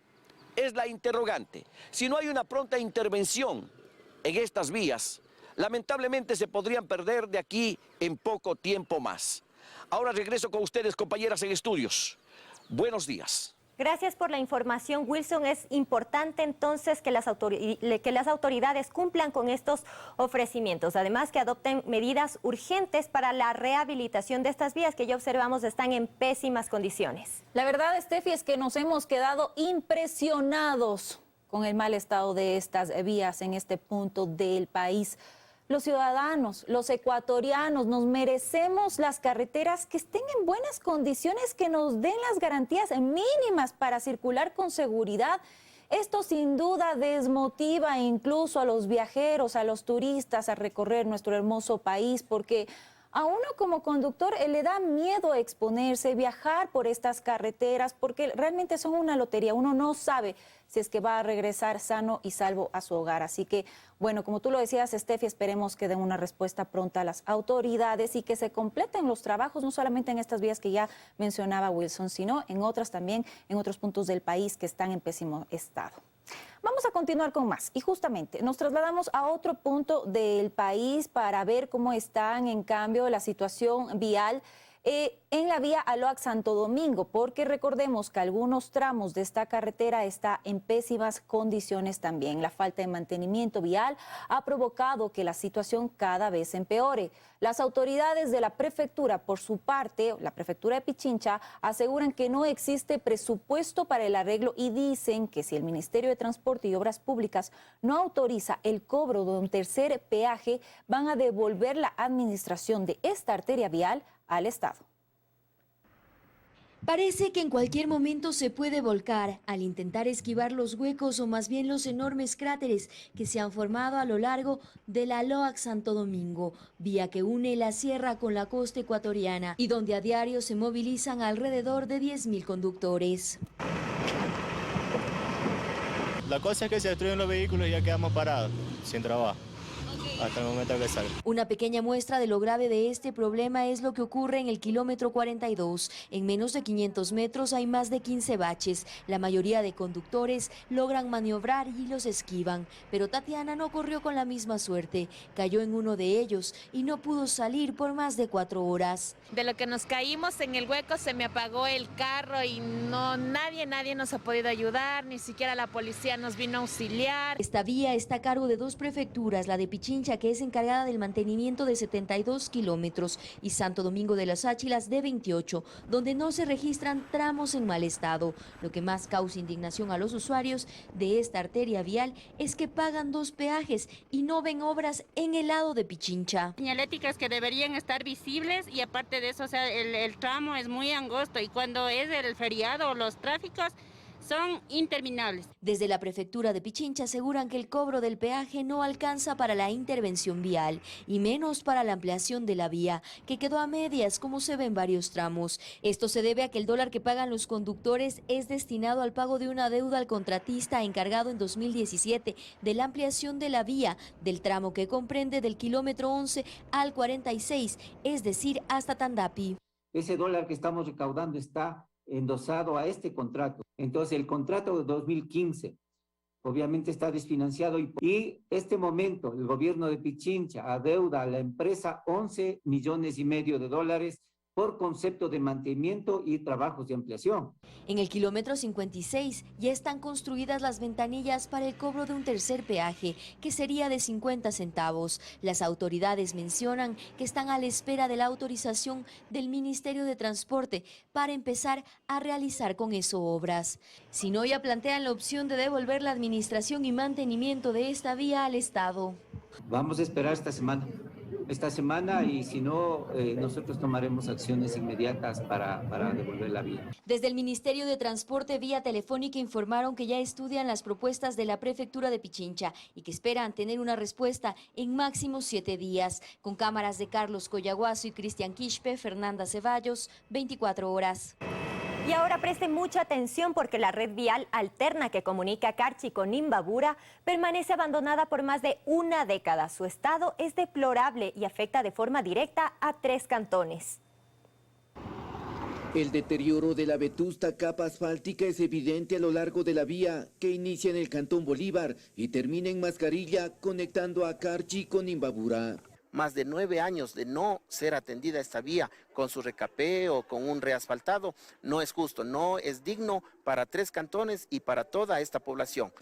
Es la interrogante. Si no hay una pronta intervención en estas vías, lamentablemente se podrían perder de aquí en poco tiempo más. Ahora regreso con ustedes, compañeras en estudios. Buenos días. Gracias por la información, Wilson. Es importante entonces que las autoridades cumplan con estos ofrecimientos. Además, que adopten medidas urgentes para la rehabilitación de estas vías que ya observamos están en pésimas condiciones. La verdad, Steffi, es que nos hemos quedado impresionados con el mal estado de estas vías en este punto del país. Los ciudadanos, los ecuatorianos, nos merecemos las carreteras que estén en buenas condiciones, que nos den las garantías mínimas para circular con seguridad. Esto sin duda desmotiva incluso a los viajeros, a los turistas a recorrer nuestro hermoso país, porque a uno como conductor le da miedo exponerse, viajar por estas carreteras, porque realmente son una lotería. Uno no sabe si es que va a regresar sano y salvo a su hogar. Así que, bueno, como tú lo decías, Steffi, esperemos que den una respuesta pronta a las autoridades y que se completen los trabajos, no solamente en estas vías que ya mencionaba Wilson, sino en otras también, en otros puntos del país que están en pésimo estado. Vamos a continuar con más y justamente nos trasladamos a otro punto del país para ver cómo están en cambio la situación vial en la vía Aloac-Santo Domingo, porque recordemos que algunos tramos de esta carretera está en pésimas condiciones también. La falta de mantenimiento vial ha provocado que la situación cada vez empeore. Las autoridades de la prefectura, por su parte, la prefectura de Pichincha, aseguran que no existe presupuesto para el arreglo y dicen que si el Ministerio de Transporte y Obras Públicas no autoriza el cobro de un tercer peaje, van a devolver la administración de esta arteria vial al Estado. Parece que en cualquier momento se puede volcar al intentar esquivar los huecos o más bien los enormes cráteres que se han formado a lo largo de la Aloac-Santo Domingo, vía que une la sierra con la costa ecuatoriana y donde a diario se movilizan alrededor de 10.000 conductores. La cosa es que se destruyen los vehículos y ya quedamos parados, sin trabajo. Hasta el momento que salga. Una pequeña muestra de lo grave de este problema es lo que ocurre en el kilómetro 42. En menos de 500 metros hay más de 15 baches. La mayoría de conductores logran maniobrar y los esquivan. Pero Tatiana no corrió con la misma suerte. Cayó en uno de ellos y no pudo salir por más de 4 horas. De lo que nos caímos en el hueco se me apagó el carro y nadie nos ha podido ayudar, ni siquiera la policía nos vino a auxiliar. Esta vía está a cargo de 2 prefecturas, la de Pichincha, que es encargada del mantenimiento de 72 kilómetros, y Santo Domingo de las Áchilas de 28, donde no se registran tramos en mal estado. Lo que más causa indignación a los usuarios de esta arteria vial es que pagan 2 peajes y no ven obras en el lado de Pichincha. Señaléticas que deberían estar visibles y aparte de eso, o sea, el tramo es muy angosto y cuando es el feriado los tráficos son interminables. Desde la prefectura de Pichincha aseguran que el cobro del peaje no alcanza para la intervención vial y menos para la ampliación de la vía, que quedó a medias como se ve en varios tramos. Esto se debe a que el dólar que pagan los conductores es destinado al pago de una deuda al contratista encargado en 2017 de la ampliación de la vía del tramo que comprende del kilómetro 11 al 46, es decir, hasta Tandapi. Ese dólar que estamos recaudando está endosado a este contrato. Entonces el contrato de 2015 obviamente está desfinanciado y este momento el gobierno de Pichincha adeuda a la empresa 11,5 millones de dólares por concepto de mantenimiento y trabajos de ampliación. En el kilómetro 56 ya están construidas las ventanillas para el cobro de un tercer peaje, que sería de 50 centavos. Las autoridades mencionan que están a la espera de la autorización del Ministerio de Transporte para empezar a realizar con eso obras. Si no, ya plantean la opción de devolver la administración y mantenimiento de esta vía al Estado. Vamos a esperar esta semana. esta semana y si no, nosotros tomaremos acciones inmediatas para devolver la vía. Desde el Ministerio de Transporte vía telefónica informaron que ya estudian las propuestas de la Prefectura de Pichincha y que esperan tener una respuesta en máximo 7 días. Con cámaras de Carlos Coyaguazo y Cristian Quispe, Fernanda Ceballos, 24 horas. Y ahora presten mucha atención porque la red vial alterna que comunica Carchi con Imbabura permanece abandonada por más de una década. Su estado es deplorable y afecta de forma directa a 3 cantones. El deterioro de la vetusta capa asfáltica es evidente a lo largo de la vía que inicia en el Cantón Bolívar y termina en Mascarilla conectando a Carchi con Imbabura. Más de 9 años de no ser atendida esta vía con su recapé o con un reasfaltado no es justo, no es digno para 3 cantones y para toda esta población.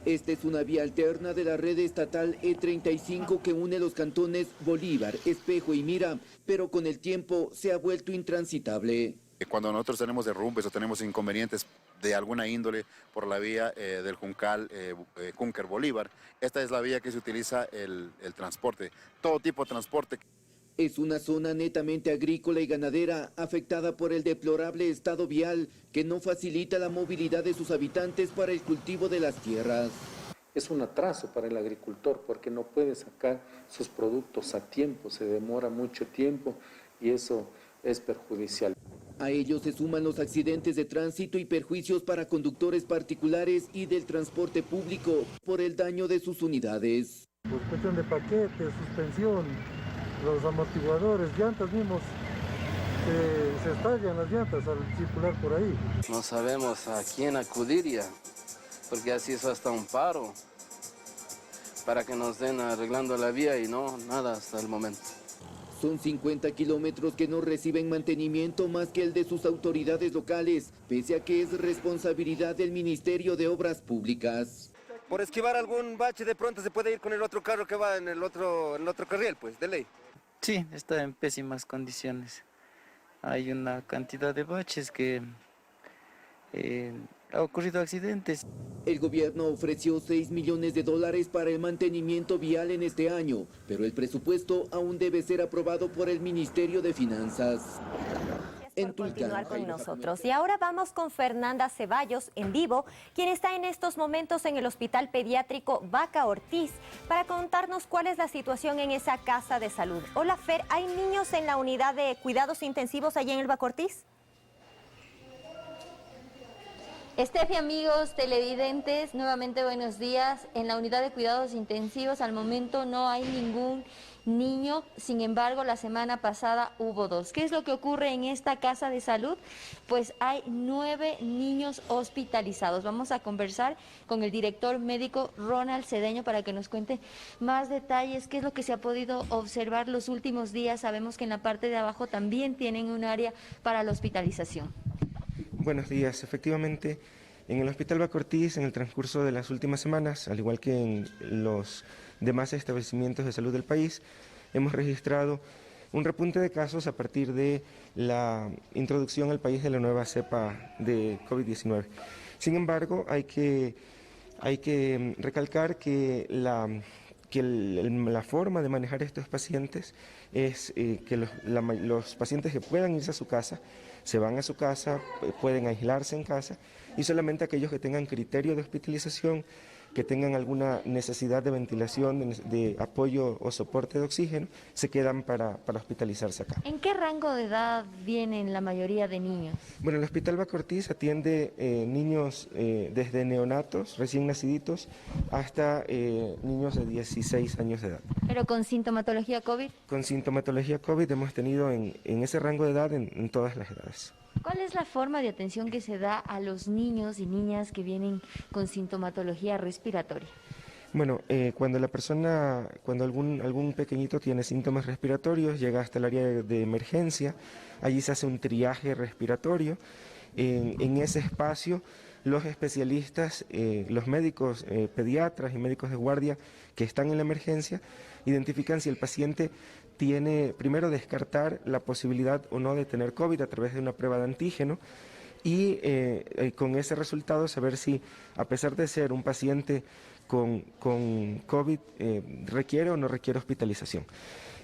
Esta es una vía alterna de la red estatal E35 que une los cantones Bolívar, Espejo y Mira, pero con el tiempo se ha vuelto intransitable. Cuando nosotros tenemos derrumbes o tenemos inconvenientes de alguna índole por la vía del Juncal, Cúnker Bolívar, esta es la vía que se utiliza el transporte, todo tipo de transporte. Es una zona netamente agrícola y ganadera afectada por el deplorable estado vial que no facilita la movilidad de sus habitantes para el cultivo de las tierras. Es un atraso para el agricultor porque no puede sacar sus productos a tiempo, se demora mucho tiempo y eso es perjudicial. A ellos se suman los accidentes de tránsito y perjuicios para conductores particulares y del transporte público por el daño de sus unidades. Pues cuestión de paquete, suspensión, los amortiguadores, llantas mismos, se estallan las llantas al circular por ahí. No sabemos a quién acudir ya, porque así es hasta un paro para que nos den arreglando la vía y no, nada hasta el momento. Son 50 kilómetros que no reciben mantenimiento más que el de sus autoridades locales, pese a que es responsabilidad del Ministerio de Obras Públicas. Por esquivar algún bache de pronto se puede ir con el otro carro que va en el otro carril, pues, de ley. Sí, está en pésimas condiciones. Hay una cantidad de baches que ha ocurrido accidentes. El gobierno ofreció $6 millones para el mantenimiento vial en este año, pero el presupuesto aún debe ser aprobado por el Ministerio de Finanzas. Por continuar con nosotros. Y ahora vamos con Fernanda Ceballos en vivo, quien está en estos momentos en el Hospital Pediátrico Vaca Ortiz, para contarnos cuál es la situación en esa casa de salud. Hola Fer, ¿hay niños en la unidad de cuidados intensivos allá en el Vaca Ortiz? Estefi, amigos televidentes, nuevamente buenos días. En la unidad de cuidados intensivos al momento no hay ningún niño, sin embargo la semana pasada hubo 2. ¿Qué es lo que ocurre en esta casa de salud? Pues hay 9 niños hospitalizados. Vamos a conversar con el director médico Ronald Cedeño para que nos cuente más detalles, qué es lo que se ha podido observar los últimos días. Sabemos que en la parte de abajo también tienen un área para la hospitalización. Buenos días. Efectivamente, en el Hospital Vaca Ortiz, en el transcurso de las últimas semanas, al igual que en los demás establecimientos de salud del país, hemos registrado un repunte de casos a partir de la introducción al país de la nueva cepa de COVID-19. Sin embargo, hay que recalcar que la forma de manejar estos pacientes es que los pacientes que puedan irse a su casa, se van a su casa, pueden aislarse en casa, y solamente aquellos que tengan criterio de hospitalización, que tengan alguna necesidad de ventilación, de apoyo o soporte de oxígeno, se quedan para hospitalizarse acá. ¿En qué rango de edad vienen la mayoría de niños? Bueno, el Hospital Vaca Ortiz atiende niños desde neonatos, recién naciditos, hasta niños de 16 años de edad. ¿Pero con sintomatología COVID? Con sintomatología COVID hemos tenido en ese rango de edad en todas las edades. ¿Cuál es la forma de atención que se da a los niños y niñas que vienen con sintomatología respiratoria? Bueno, cuando algún pequeñito tiene síntomas respiratorios, llega hasta el área de emergencia, allí se hace un triaje respiratorio. En ese espacio, los especialistas, los médicos pediatras y médicos de guardia que están en la emergencia, identifican si el paciente tiene, primero, descartar la posibilidad o no de tener COVID a través de una prueba de antígeno y con ese resultado saber si, a pesar de ser un paciente con COVID, requiere o no requiere hospitalización.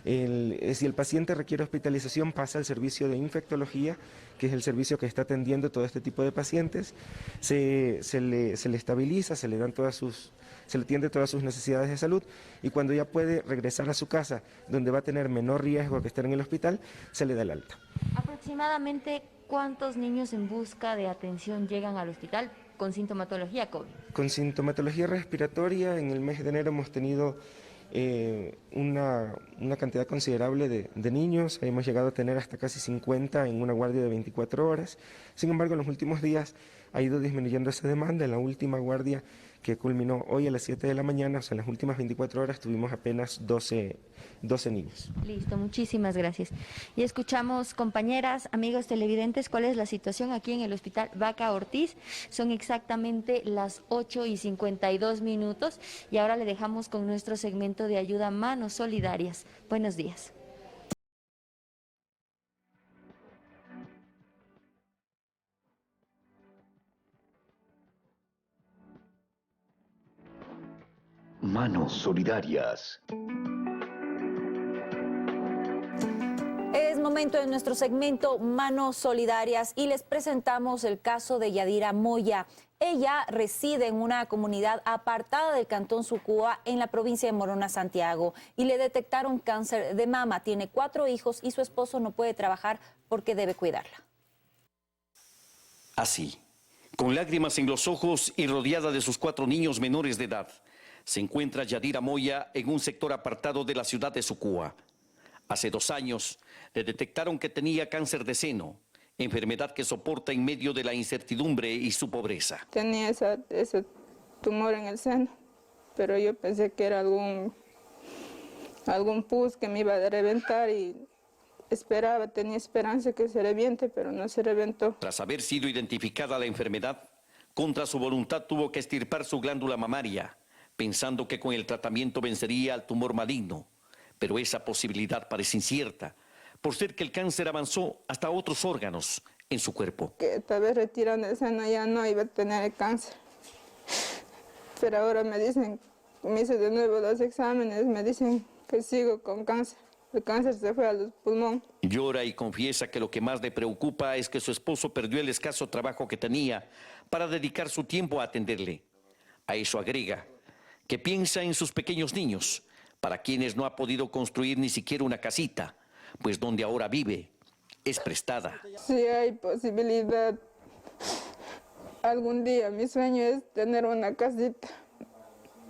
Si el paciente requiere hospitalización, pasa al servicio de infectología, que es el servicio que está atendiendo todo este tipo de pacientes. Se le estabiliza, se le atiende todas sus necesidades de salud, y cuando ya puede regresar a su casa, donde va a tener menor riesgo que estar en el hospital, se le da el alta. Aproximadamente, ¿cuántos niños en busca de atención llegan al hospital con sintomatología COVID? Con sintomatología respiratoria, en el mes de enero hemos tenido una cantidad considerable de niños. Hemos llegado a tener hasta casi 50 en una guardia de 24 horas. Sin embargo, en los últimos días ha ido disminuyendo esa demanda. En la última guardia, que culminó hoy a las 7 de la mañana, o sea, en las últimas 24 horas tuvimos apenas 12 niños. Listo, muchísimas gracias. Y escuchamos, compañeras, amigos televidentes, cuál es la situación aquí en el Hospital Vaca Ortiz. Son exactamente las 8:52 y ahora le dejamos con nuestro segmento de ayuda Manos Solidarias. Buenos días. Manos Solidarias. Es momento de nuestro segmento Manos Solidarias y les presentamos el caso de Yadira Moya. Ella reside en una comunidad apartada del Cantón Sucúa en la provincia de Morona, Santiago, y le detectaron cáncer de mama. Tiene 4 hijos y su esposo no puede trabajar porque debe cuidarla. Así, con lágrimas en los ojos y rodeada de sus 4 niños menores de edad, se encuentra Yadira Moya en un sector apartado de la ciudad de Sucúa. Hace 2 años le detectaron que tenía cáncer de seno, enfermedad que soporta en medio de la incertidumbre y su pobreza. Tenía ese tumor en el seno, pero yo pensé que era algún pus que me iba a reventar y tenía esperanza que se reviente, pero no se reventó. Tras haber sido identificada la enfermedad, contra su voluntad tuvo que extirpar su glándula mamaria, pensando que con el tratamiento vencería al tumor maligno, pero esa posibilidad parece incierta, por ser que el cáncer avanzó hasta otros órganos en su cuerpo. Que tal vez retirando el seno ya no iba a tener el cáncer, pero ahora me hice de nuevo 2 exámenes, me dicen que sigo con cáncer. El cáncer se fue a los pulmones. Llora y confiesa que lo que más le preocupa es que su esposo perdió el escaso trabajo que tenía para dedicar su tiempo a atenderle. A eso agrega que piensa en sus pequeños niños, para quienes no ha podido construir ni siquiera una casita, pues donde ahora vive es prestada. Si hay posibilidad, algún día mi sueño es tener una casita.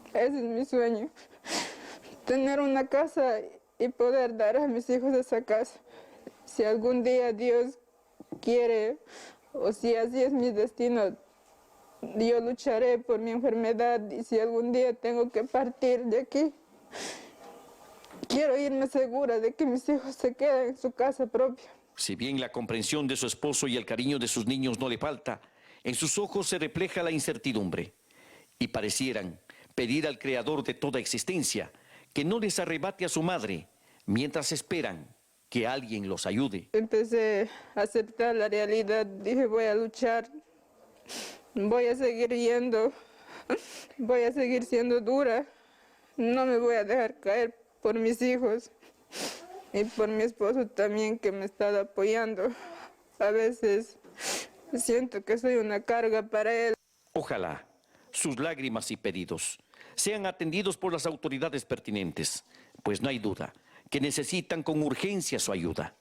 Ese es mi sueño, tener una casa y poder dar a mis hijos esa casa. Si algún día Dios quiere, o si así es mi destino, yo lucharé por mi enfermedad, y si algún día tengo que partir de aquí, quiero irme segura de que mis hijos se queden en su casa propia. Si bien la comprensión de su esposo y el cariño de sus niños no le falta, en sus ojos se refleja la incertidumbre y parecieran pedir al Creador de toda existencia que no les arrebate a su madre mientras esperan que alguien los ayude. Empecé a aceptar la realidad, dije voy a luchar. Voy a seguir yendo, voy a seguir siendo dura, no me voy a dejar caer por mis hijos y por mi esposo también, que me ha estado apoyando. A veces siento que soy una carga para él. Ojalá sus lágrimas y pedidos sean atendidos por las autoridades pertinentes, pues no hay duda que necesitan con urgencia su ayuda.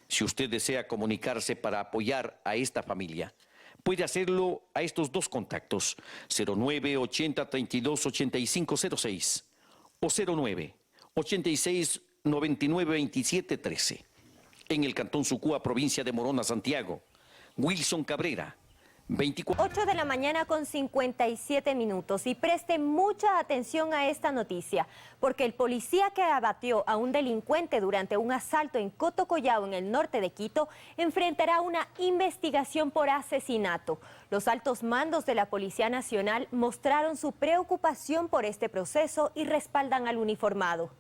Si usted desea comunicarse para apoyar a esta familia, puede hacerlo a estos 2 contactos, 09 80 32 85 06 o 09 86 99 27 13. En el Cantón Sucúa, provincia de Morona, Santiago, Wilson Cabrera, 24. 8 de la mañana con 57 minutos, y preste mucha atención a esta noticia, porque el policía que abatió a un delincuente durante un asalto en Cotocollao, en el norte de Quito, enfrentará una investigación por asesinato. Los altos mandos de la Policía Nacional mostraron su preocupación por este proceso y respaldan al uniformado.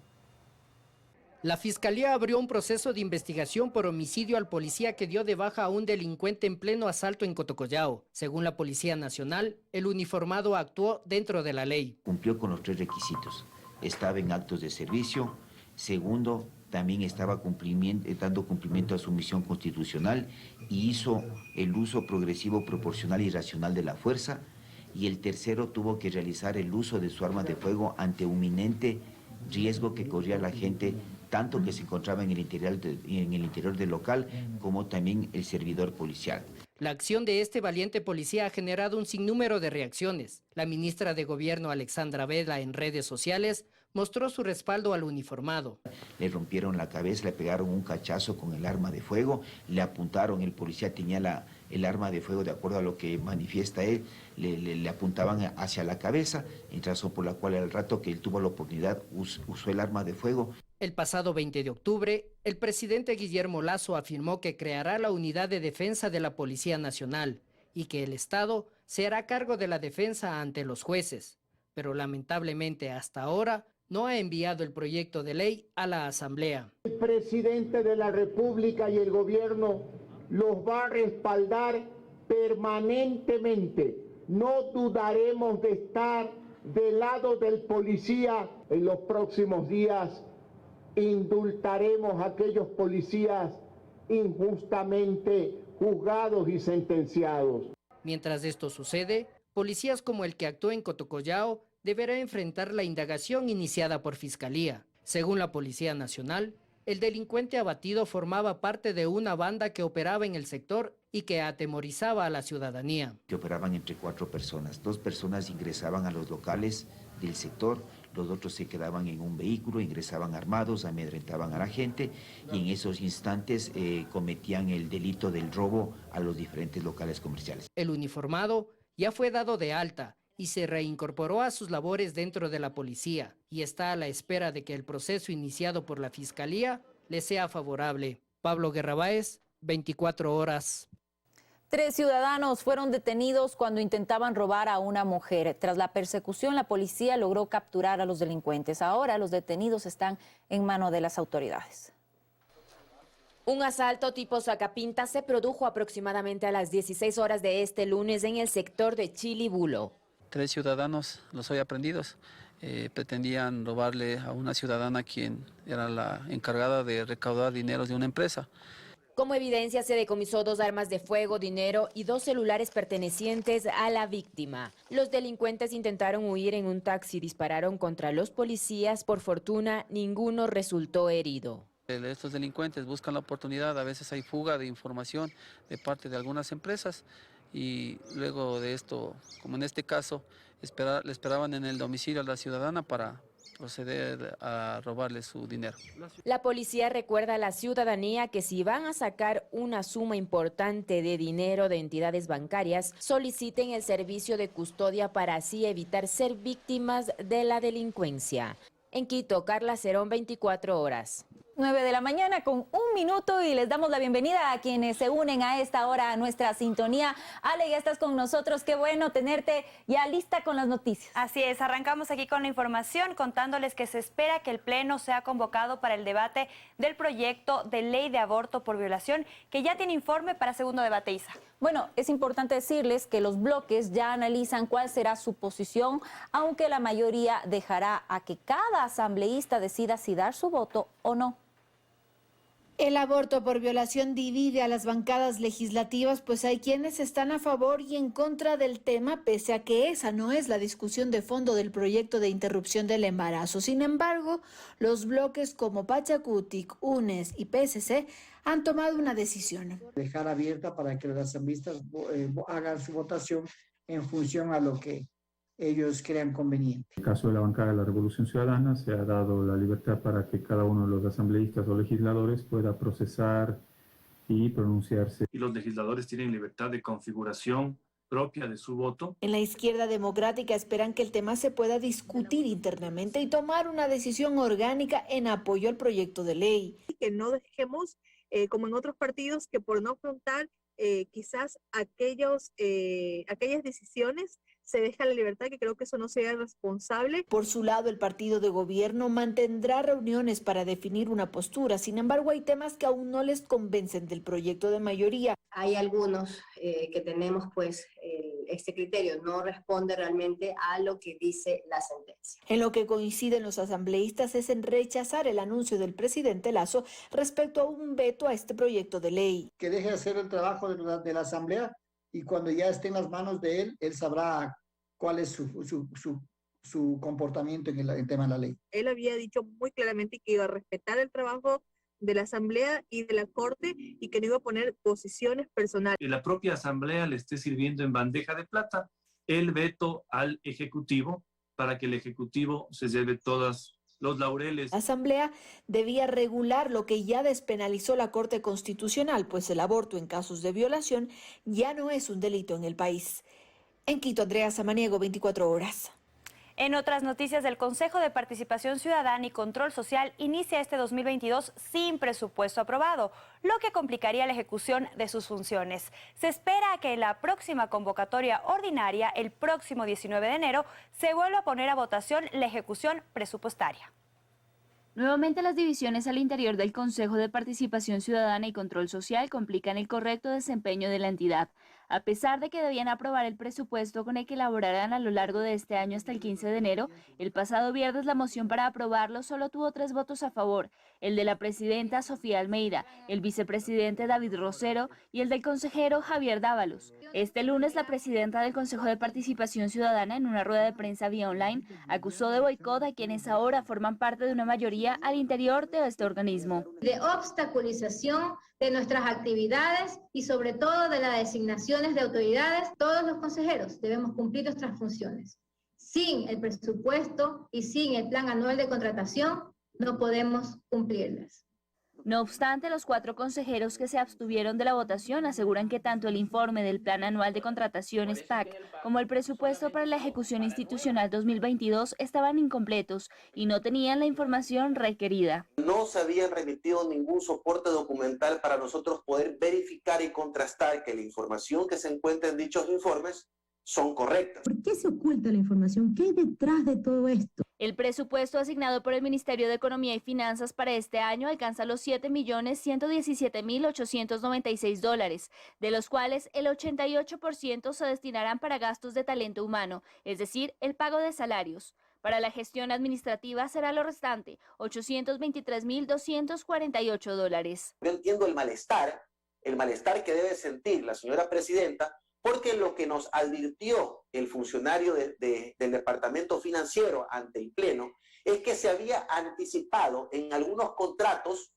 La Fiscalía abrió un proceso de investigación por homicidio al policía que dio de baja a un delincuente en pleno asalto en Cotocollao. Según la Policía Nacional, el uniformado actuó dentro de la ley. Cumplió con los 3 requisitos. Estaba en actos de servicio. Segundo, también estaba dando cumplimiento a su misión constitucional y hizo el uso progresivo, proporcional y racional de la fuerza. Y el tercero tuvo que realizar el uso de su arma de fuego ante un inminente riesgo que corría la gente, tanto que se encontraba en el interior del local como también el servidor policial. La acción de este valiente policía ha generado un sinnúmero de reacciones. La ministra de Gobierno, Alexandra Vela, en redes sociales, mostró su respaldo al uniformado. Le rompieron la cabeza, le pegaron un cachazo con el arma de fuego, le apuntaron, el policía tenía el arma de fuego, de acuerdo a lo que manifiesta él, le apuntaban hacia la cabeza, razón por la cual al rato que él tuvo la oportunidad usó el arma de fuego. El pasado 20 de octubre, el presidente Guillermo Lasso afirmó que creará la Unidad de Defensa de la Policía Nacional y que el Estado se hará cargo de la defensa ante los jueces. Pero lamentablemente hasta ahora no ha enviado el proyecto de ley a la Asamblea. El presidente de la República y el gobierno los va a respaldar permanentemente. No dudaremos de estar del lado del policía. En los próximos días indultaremos a aquellos policías injustamente juzgados y sentenciados. Mientras esto sucede, policías como el que actuó en Cotocollao deberá enfrentar la indagación iniciada por Fiscalía. Según la Policía Nacional, el delincuente abatido formaba parte de una banda que operaba en el sector y que atemorizaba a la ciudadanía. Que operaban entre 4 personas. 2 personas ingresaban a los locales del sector, los otros se quedaban en un vehículo, ingresaban armados, amedrentaban a la gente y en esos instantes cometían el delito del robo a los diferentes locales comerciales. El uniformado ya fue dado de alta y se reincorporó a sus labores dentro de la policía y está a la espera de que el proceso iniciado por la Fiscalía le sea favorable. Pablo Guerrabáez, 24 horas. 3 ciudadanos fueron detenidos cuando intentaban robar a una mujer. Tras la persecución, la policía logró capturar a los delincuentes. Ahora los detenidos están en manos de las autoridades. Un asalto tipo sacapinta se produjo aproximadamente a las 16 horas de este lunes en el sector de Chilibulo. 3 ciudadanos los hoy aprendidos pretendían robarle a una ciudadana quien era la encargada de recaudar dinero de una empresa. Como evidencia se decomisó 2 armas de fuego, dinero y 2 celulares pertenecientes a la víctima. Los delincuentes intentaron huir en un taxi y dispararon contra los policías. Por fortuna, ninguno resultó herido. Estos delincuentes buscan la oportunidad, a veces hay fuga de información de parte de algunas empresas y luego de esto, como en este caso, le esperaban en el domicilio a la ciudadana para proceder a robarle su dinero. La policía recuerda a la ciudadanía que si van a sacar una suma importante de dinero de entidades bancarias, soliciten el servicio de custodia para así evitar ser víctimas de la delincuencia. En Quito, Carla Cerón, 24 horas. 9 de la mañana con 1 minuto y les damos la bienvenida a quienes se unen a esta hora a nuestra sintonía. Ale, ya estás con nosotros, qué bueno tenerte ya lista con las noticias. Así es, arrancamos aquí con la información contándoles que se espera que el Pleno sea convocado para el debate del proyecto de ley de aborto por violación, que ya tiene informe para segundo debate, Isa. Bueno, es importante decirles que los bloques ya analizan cuál será su posición, aunque la mayoría dejará a que cada asambleísta decida si dar su voto o no. El aborto por violación divide a las bancadas legislativas, pues hay quienes están a favor y en contra del tema, pese a que esa no es la discusión de fondo del proyecto de interrupción del embarazo. Sin embargo, los bloques como Pachacutic, UNES y PSC han tomado una decisión. Dejar abierta para que los asambleístas hagan su votación en función a lo que ellos crean conveniente. En el caso de la bancada de la Revolución Ciudadana se ha dado la libertad para que cada uno de los asambleístas o legisladores pueda procesar y pronunciarse. Y los legisladores tienen libertad de configuración propia de su voto. En la izquierda democrática esperan que el tema se pueda discutir internamente y tomar una decisión orgánica en apoyo al proyecto de ley. Que no dejemos, como en otros partidos, que por no afrontar quizás aquellas decisiones se deja la libertad, que creo que eso no sea responsable. Por su lado, el partido de gobierno mantendrá reuniones para definir una postura. Sin embargo, hay temas que aún no les convencen del proyecto de mayoría. Hay algunos que tenemos, pues, este criterio no responde realmente a lo que dice la sentencia. En lo que coinciden los asambleístas es en rechazar el anuncio del presidente Lasso respecto a un veto a este proyecto de ley. Que deje de hacer el trabajo de la asamblea y cuando ya esté en las manos de él sabrá cuál es su comportamiento en el tema de la ley. Él había dicho muy claramente que iba a respetar el trabajo de la Asamblea y de la Corte y que no iba a poner posiciones personales. Que la propia Asamblea le esté sirviendo en bandeja de plata el veto al Ejecutivo para que el Ejecutivo se lleve todos los laureles. La Asamblea debía regular lo que ya despenalizó la Corte Constitucional, pues el aborto en casos de violación ya no es un delito en el país. En Quito, Andrea Samaniego, 24 horas. En otras noticias, del Consejo de Participación Ciudadana y Control Social inicia este 2022 sin presupuesto aprobado, lo que complicaría la ejecución de sus funciones. Se espera que en la próxima convocatoria ordinaria, el próximo 19 de enero, se vuelva a poner a votación la ejecución presupuestaria. Nuevamente las divisiones al interior del Consejo de Participación Ciudadana y Control Social complican el correcto desempeño de la entidad. A pesar de que debían aprobar el presupuesto con el que elaborarán a lo largo de este año hasta el 15 de enero, el pasado viernes la moción para aprobarlo solo tuvo 3 votos a favor, el de la presidenta Sofía Almeida, el vicepresidente David Rosero y el del consejero Javier Dávalos. Este lunes la presidenta del Consejo de Participación Ciudadana, en una rueda de prensa vía online, acusó de boicot a quienes ahora forman parte de una mayoría al interior de este organismo. De obstaculización de nuestras actividades y sobre todo de las designaciones de autoridades, todos los consejeros debemos cumplir nuestras funciones. Sin el presupuesto y sin el plan anual de contratación no podemos cumplirlas. No obstante, los 4 consejeros que se abstuvieron de la votación aseguran que tanto el informe del Plan Anual de Contrataciones PAC como el presupuesto para la ejecución institucional 2022 estaban incompletos y no tenían la información requerida. No se había remitido ningún soporte documental para nosotros poder verificar y contrastar que la información que se encuentra en dichos informes son correctas. ¿Por qué se oculta la información? ¿Qué hay detrás de todo esto? El presupuesto asignado por el Ministerio de Economía y Finanzas para este año alcanza los $7.117.896, de los cuales el 88% se destinarán para gastos de talento humano, es decir, el pago de salarios. Para la gestión administrativa será lo restante, $823.248. Yo entiendo el malestar que debe sentir la señora presidenta, porque lo que nos advirtió el funcionario del Departamento Financiero ante el Pleno es que se había anticipado en algunos contratos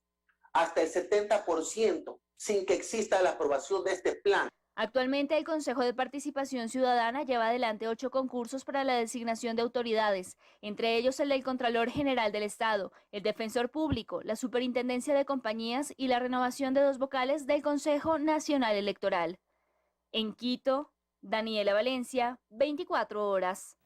hasta el 70% sin que exista la aprobación de este plan. Actualmente el Consejo de Participación Ciudadana lleva adelante 8 concursos para la designación de autoridades, entre ellos el del Contralor General del Estado, el Defensor Público, la Superintendencia de Compañías y la renovación de 2 vocales del Consejo Nacional Electoral. En Quito, Daniela Valencia, 24 horas.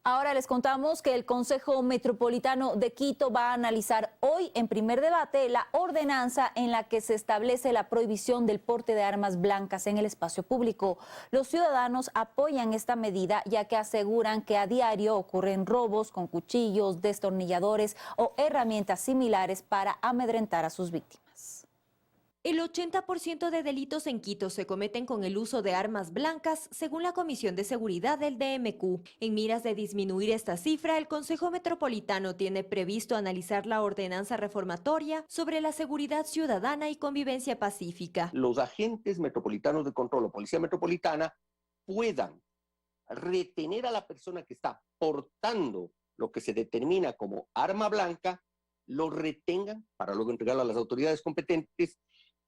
Ahora les contamos que el Consejo Metropolitano de Quito va a analizar hoy en primer debate la ordenanza en la que se establece la prohibición del porte de armas blancas en el espacio público. Los ciudadanos apoyan esta medida ya que aseguran que a diario ocurren robos con cuchillos, destornilladores o herramientas similares para amedrentar a sus víctimas. El 80% de delitos en Quito se cometen con el uso de armas blancas, según la Comisión de Seguridad del DMQ. En miras de disminuir esta cifra, el Consejo Metropolitano tiene previsto analizar la ordenanza reformatoria sobre la seguridad ciudadana y convivencia pacífica. Los agentes metropolitanos de control o policía metropolitana puedan retener a la persona que está portando lo que se determina como arma blanca, lo retengan para luego entregarlo a las autoridades competentes,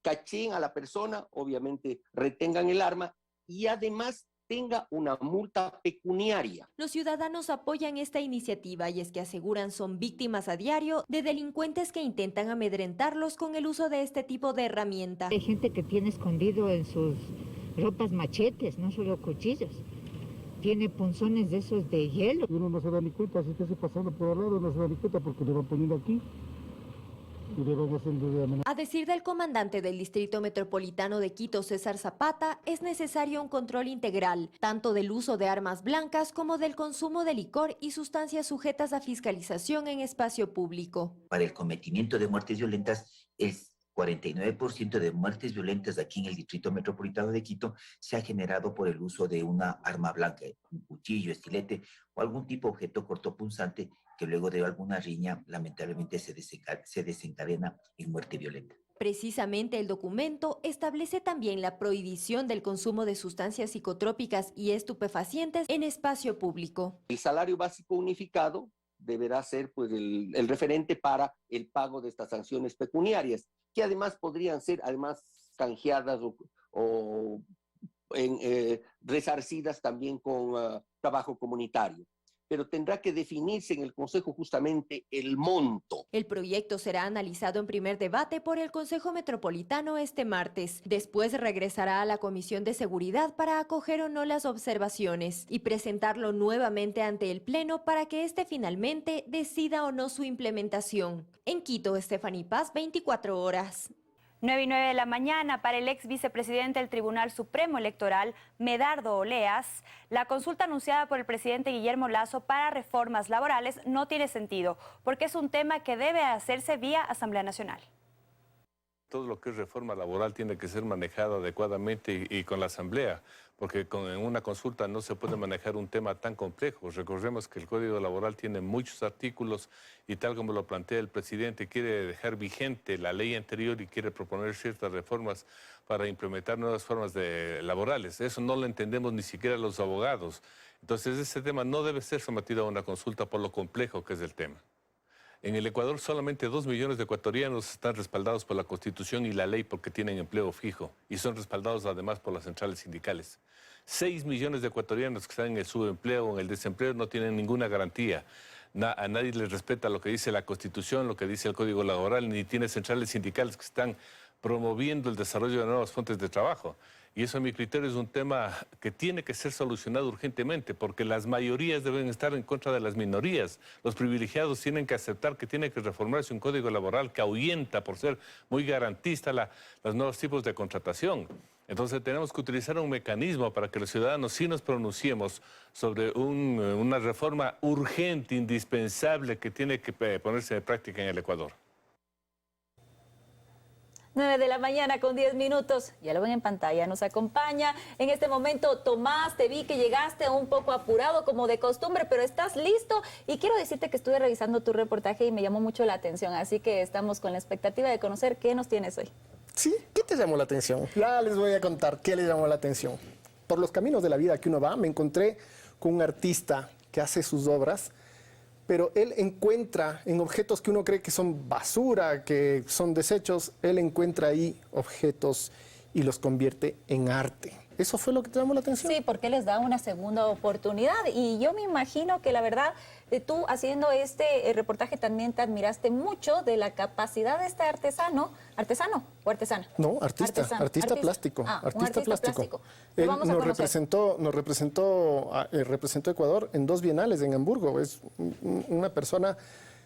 cacheen a la persona, obviamente retengan el arma y además tenga una multa pecuniaria. Los ciudadanos apoyan esta iniciativa y es que aseguran son víctimas a diario de delincuentes que intentan amedrentarlos con el uso de este tipo de herramienta. Hay gente que tiene escondido en sus ropas machetes, no solo cuchillos. Tiene punzones de esos de hielo. Uno no se da ni cuenta, si está pasando por al lado no se da ni cuenta porque le van poniendo aquí. A decir del comandante del Distrito Metropolitano de Quito, César Zapata, es necesario un control integral, tanto del uso de armas blancas como del consumo de licor y sustancias sujetas a fiscalización en espacio público. Para el cometimiento de muertes violentas es 49% de muertes violentas aquí en el Distrito Metropolitano de Quito se ha generado por el uso de una arma blanca, un cuchillo, estilete o algún tipo de objeto cortopunzante que luego de alguna riña lamentablemente se desencadena en muerte violenta. Precisamente el documento establece también la prohibición del consumo de sustancias psicotrópicas y estupefacientes en espacio público. El salario básico unificado deberá ser pues, el referente para el pago de estas sanciones pecuniarias, que además podrían ser canjeadas o resarcidas también con trabajo comunitario. Pero tendrá que definirse en el Consejo justamente el monto. El proyecto será analizado en primer debate por el Consejo Metropolitano este martes. Después regresará a la Comisión de Seguridad para acoger o no las observaciones y presentarlo nuevamente ante el Pleno para que éste finalmente decida o no su implementación. En Quito, Stephanie Paz, 24 horas. 9:09 de la mañana, para el ex vicepresidente del Tribunal Supremo Electoral, Medardo Oleas, la consulta anunciada por el presidente Guillermo Lasso para reformas laborales no tiene sentido, porque es un tema que debe hacerse vía Asamblea Nacional. Todo lo que es reforma laboral tiene que ser manejado adecuadamente y con la Asamblea, porque en una consulta no se puede manejar un tema tan complejo. Recordemos que el Código Laboral tiene muchos artículos y tal como lo plantea el presidente, quiere dejar vigente la ley anterior y quiere proponer ciertas reformas para implementar nuevas formas laborales. Eso no lo entendemos ni siquiera los abogados. Entonces ese tema no debe ser sometido a una consulta por lo complejo que es el tema. En el Ecuador solamente 2 millones de ecuatorianos están respaldados por la Constitución y la ley porque tienen empleo fijo y son respaldados además por las centrales sindicales. 6 millones de ecuatorianos que están en el subempleo o en el desempleo no tienen ninguna garantía. A nadie les respeta lo que dice la Constitución, lo que dice el Código Laboral, ni tiene centrales sindicales que están promoviendo el desarrollo de nuevas fuentes de trabajo. Y eso, a mi criterio, es un tema que tiene que ser solucionado urgentemente, porque las mayorías deben estar en contra de las minorías. Los privilegiados tienen que aceptar que tiene que reformarse un código laboral que ahuyenta, por ser muy garantista, los nuevos tipos de contratación. Entonces tenemos que utilizar un mecanismo para que los ciudadanos sí nos pronunciemos sobre una reforma urgente, indispensable, que tiene que ponerse en práctica en el Ecuador. 9 de la mañana con 10 minutos, ya lo ven en pantalla, nos acompaña en este momento Tomás. Te vi que llegaste un poco apurado como de costumbre, pero estás listo y quiero decirte que estuve revisando tu reportaje y me llamó mucho la atención, así que estamos con la expectativa de conocer qué nos tienes hoy. Sí, ¿qué te llamó la atención? Ya les voy a contar qué le llamó la atención. Por los caminos de la vida que uno va, me encontré con un artista que hace sus obras, pero él encuentra en objetos que uno cree que son basura, que son desechos, él encuentra ahí objetos y los convierte en arte. ¿Eso fue lo que te llamó la atención? Sí, porque les da una segunda oportunidad y yo me imagino que la verdad, tú haciendo este reportaje también te admiraste mucho de la capacidad de este ¿artesano o artesana? No, artista plástico. Artista plástico. Él representó a Ecuador en 2 bienales en Hamburgo. Es una persona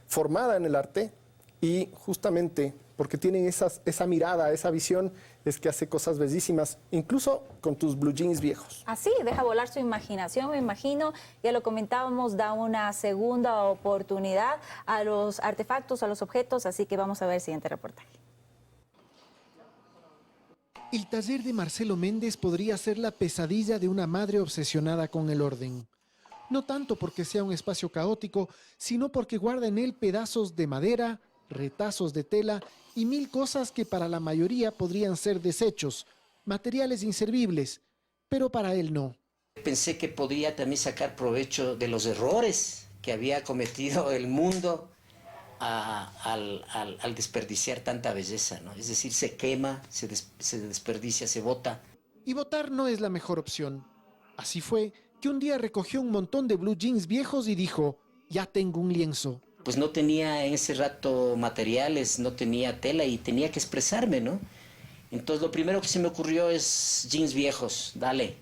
formada en el arte y justamente porque tienen esa mirada, esa visión, es que hace cosas bellísimas, incluso con tus blue jeans viejos. Así, deja volar su imaginación, me imagino, ya lo comentábamos, da una segunda oportunidad a los artefactos, a los objetos, así que vamos a ver el siguiente reportaje. El taller de Marcelo Méndez podría ser la pesadilla de una madre obsesionada con el orden. No tanto porque sea un espacio caótico, sino porque guarda en él pedazos de madera, retazos de tela y 1000 cosas que para la mayoría podrían ser desechos, materiales inservibles, pero para él no. Pensé que podría también sacar provecho de los errores que había cometido el mundo al desperdiciar tanta belleza, ¿no? Es decir, se quema, se desperdicia, se bota. Y botar no es la mejor opción. Así fue que un día recogió un montón de blue jeans viejos y dijo, ya tengo un lienzo. Pues no tenía en ese rato materiales, no tenía tela y tenía que expresarme, ¿no? Entonces lo primero que se me ocurrió es jeans viejos, dale.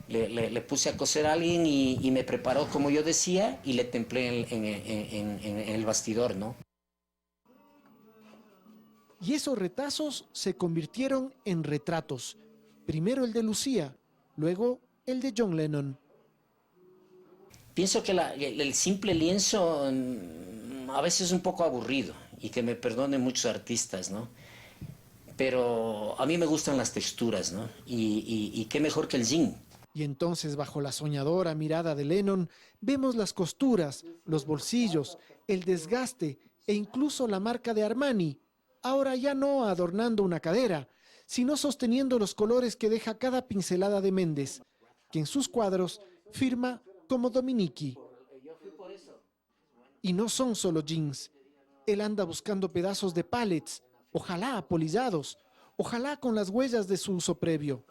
Le puse a coser a alguien y me preparó como yo decía y le templé en el bastidor, ¿no? Y esos retazos se convirtieron en retratos. Primero el de Lucía, luego el de John Lennon. Pienso que el simple lienzo a veces es un poco aburrido y que me perdonen muchos artistas, ¿no? pero a mí me gustan las texturas, ¿no? Y qué mejor que el jean. Y entonces, bajo la soñadora mirada de Lennon, vemos las costuras, los bolsillos, el desgaste e incluso la marca de Armani, ahora ya no adornando una cadera, sino sosteniendo los colores que deja cada pincelada de Méndez, que en sus cuadros firma como Dominici. Y no son solo jeans. Él anda buscando pedazos de pallets, ojalá apolillados, ojalá con las huellas de su uso previo.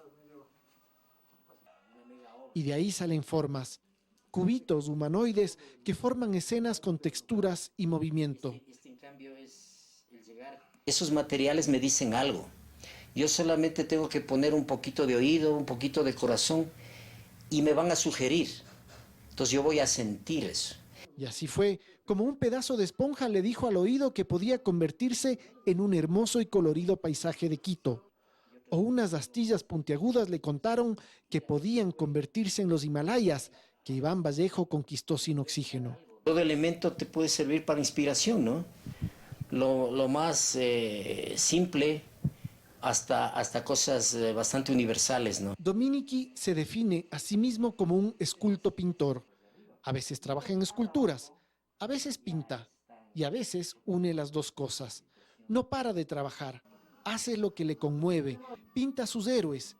Y de ahí salen formas, cubitos humanoides que forman escenas con texturas y movimiento. Esos materiales me dicen algo. Yo solamente tengo que poner un poquito de oído, un poquito de corazón y me van a sugerir. Entonces yo voy a sentir eso. Y así fue, como un pedazo de esponja le dijo al oído que podía convertirse en un hermoso y colorido paisaje de Quito. O unas astillas puntiagudas le contaron que podían convertirse en los Himalayas, que Iván Vallejo conquistó sin oxígeno. Todo elemento te puede servir para inspiración, ¿no? Lo más simple hasta cosas bastante universales, ¿no? Dominici se define a sí mismo como un esculto pintor. A veces trabaja en esculturas, a veces pinta y a veces une las dos cosas. No para de trabajar, hace lo que le conmueve, pinta a sus héroes.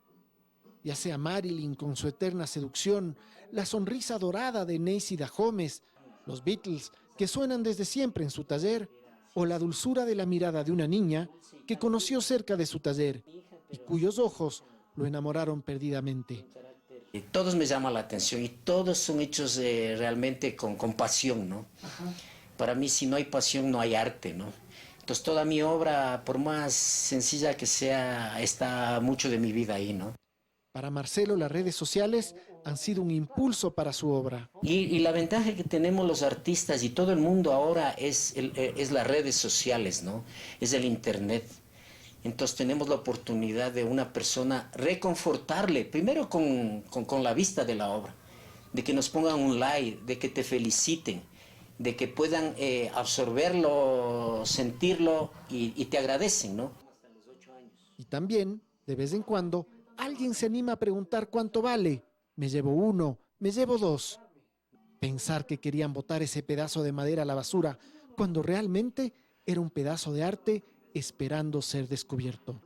Ya sea Marilyn con su eterna seducción, la sonrisa dorada de Nancy Dahomes, los Beatles que suenan desde siempre en su taller, o la dulzura de la mirada de una niña que conoció cerca de su taller y cuyos ojos lo enamoraron perdidamente. Todos me llaman la atención y todos son hechos realmente con pasión, ¿no? Para mí, si no hay pasión, no hay arte, ¿no? Entonces, toda mi obra, por más sencilla que sea, está mucho de mi vida ahí, ¿no? Para Marcelo, las redes sociales han sido un impulso para su obra. Y la ventaja que tenemos los artistas y todo el mundo ahora es las redes sociales, ¿no? Es el internet. Entonces tenemos la oportunidad de una persona reconfortarle, primero con la vista de la obra, de que nos pongan un like, de que te feliciten, de que puedan absorberlo, sentirlo y te agradecen, ¿no? Y también, de vez en cuando, alguien se anima a preguntar cuánto vale. Me llevo uno, me llevo dos. Pensar que querían botar ese pedazo de madera a la basura, cuando realmente era un pedazo de arte esperando ser descubierto.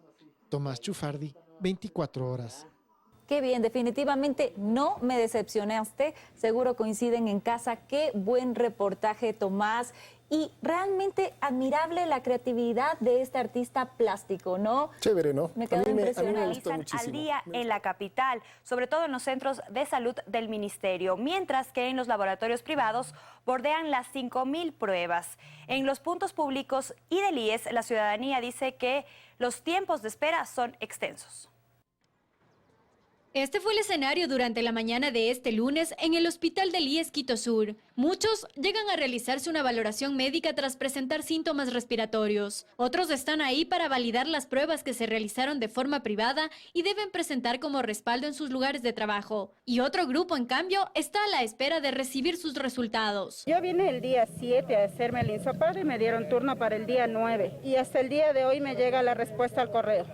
Tomás Chufardi, 24 horas. Qué bien, definitivamente no me decepcionaste. Seguro coinciden en casa. Qué buen reportaje, Tomás. Y realmente admirable la creatividad de este artista plástico, ¿no? Chévere, ¿no? Me quedo impresionada. Realizan al día en la capital, sobre todo en los centros de salud del ministerio, mientras que en los laboratorios privados bordean las 5.000 pruebas. En los puntos públicos y del IES, la ciudadanía dice que los tiempos de espera son extensos. Este fue el escenario durante la mañana de este lunes en el hospital del IES Quito Sur. Muchos llegan a realizarse una valoración médica tras presentar síntomas respiratorios. Otros están ahí para validar las pruebas que se realizaron de forma privada y deben presentar como respaldo en sus lugares de trabajo. Y otro grupo, en cambio, está a la espera de recibir sus resultados. Yo vine el día 7 a hacerme el hisopado y me dieron turno para el día 9. Y hasta el día de hoy me llega la respuesta al correo.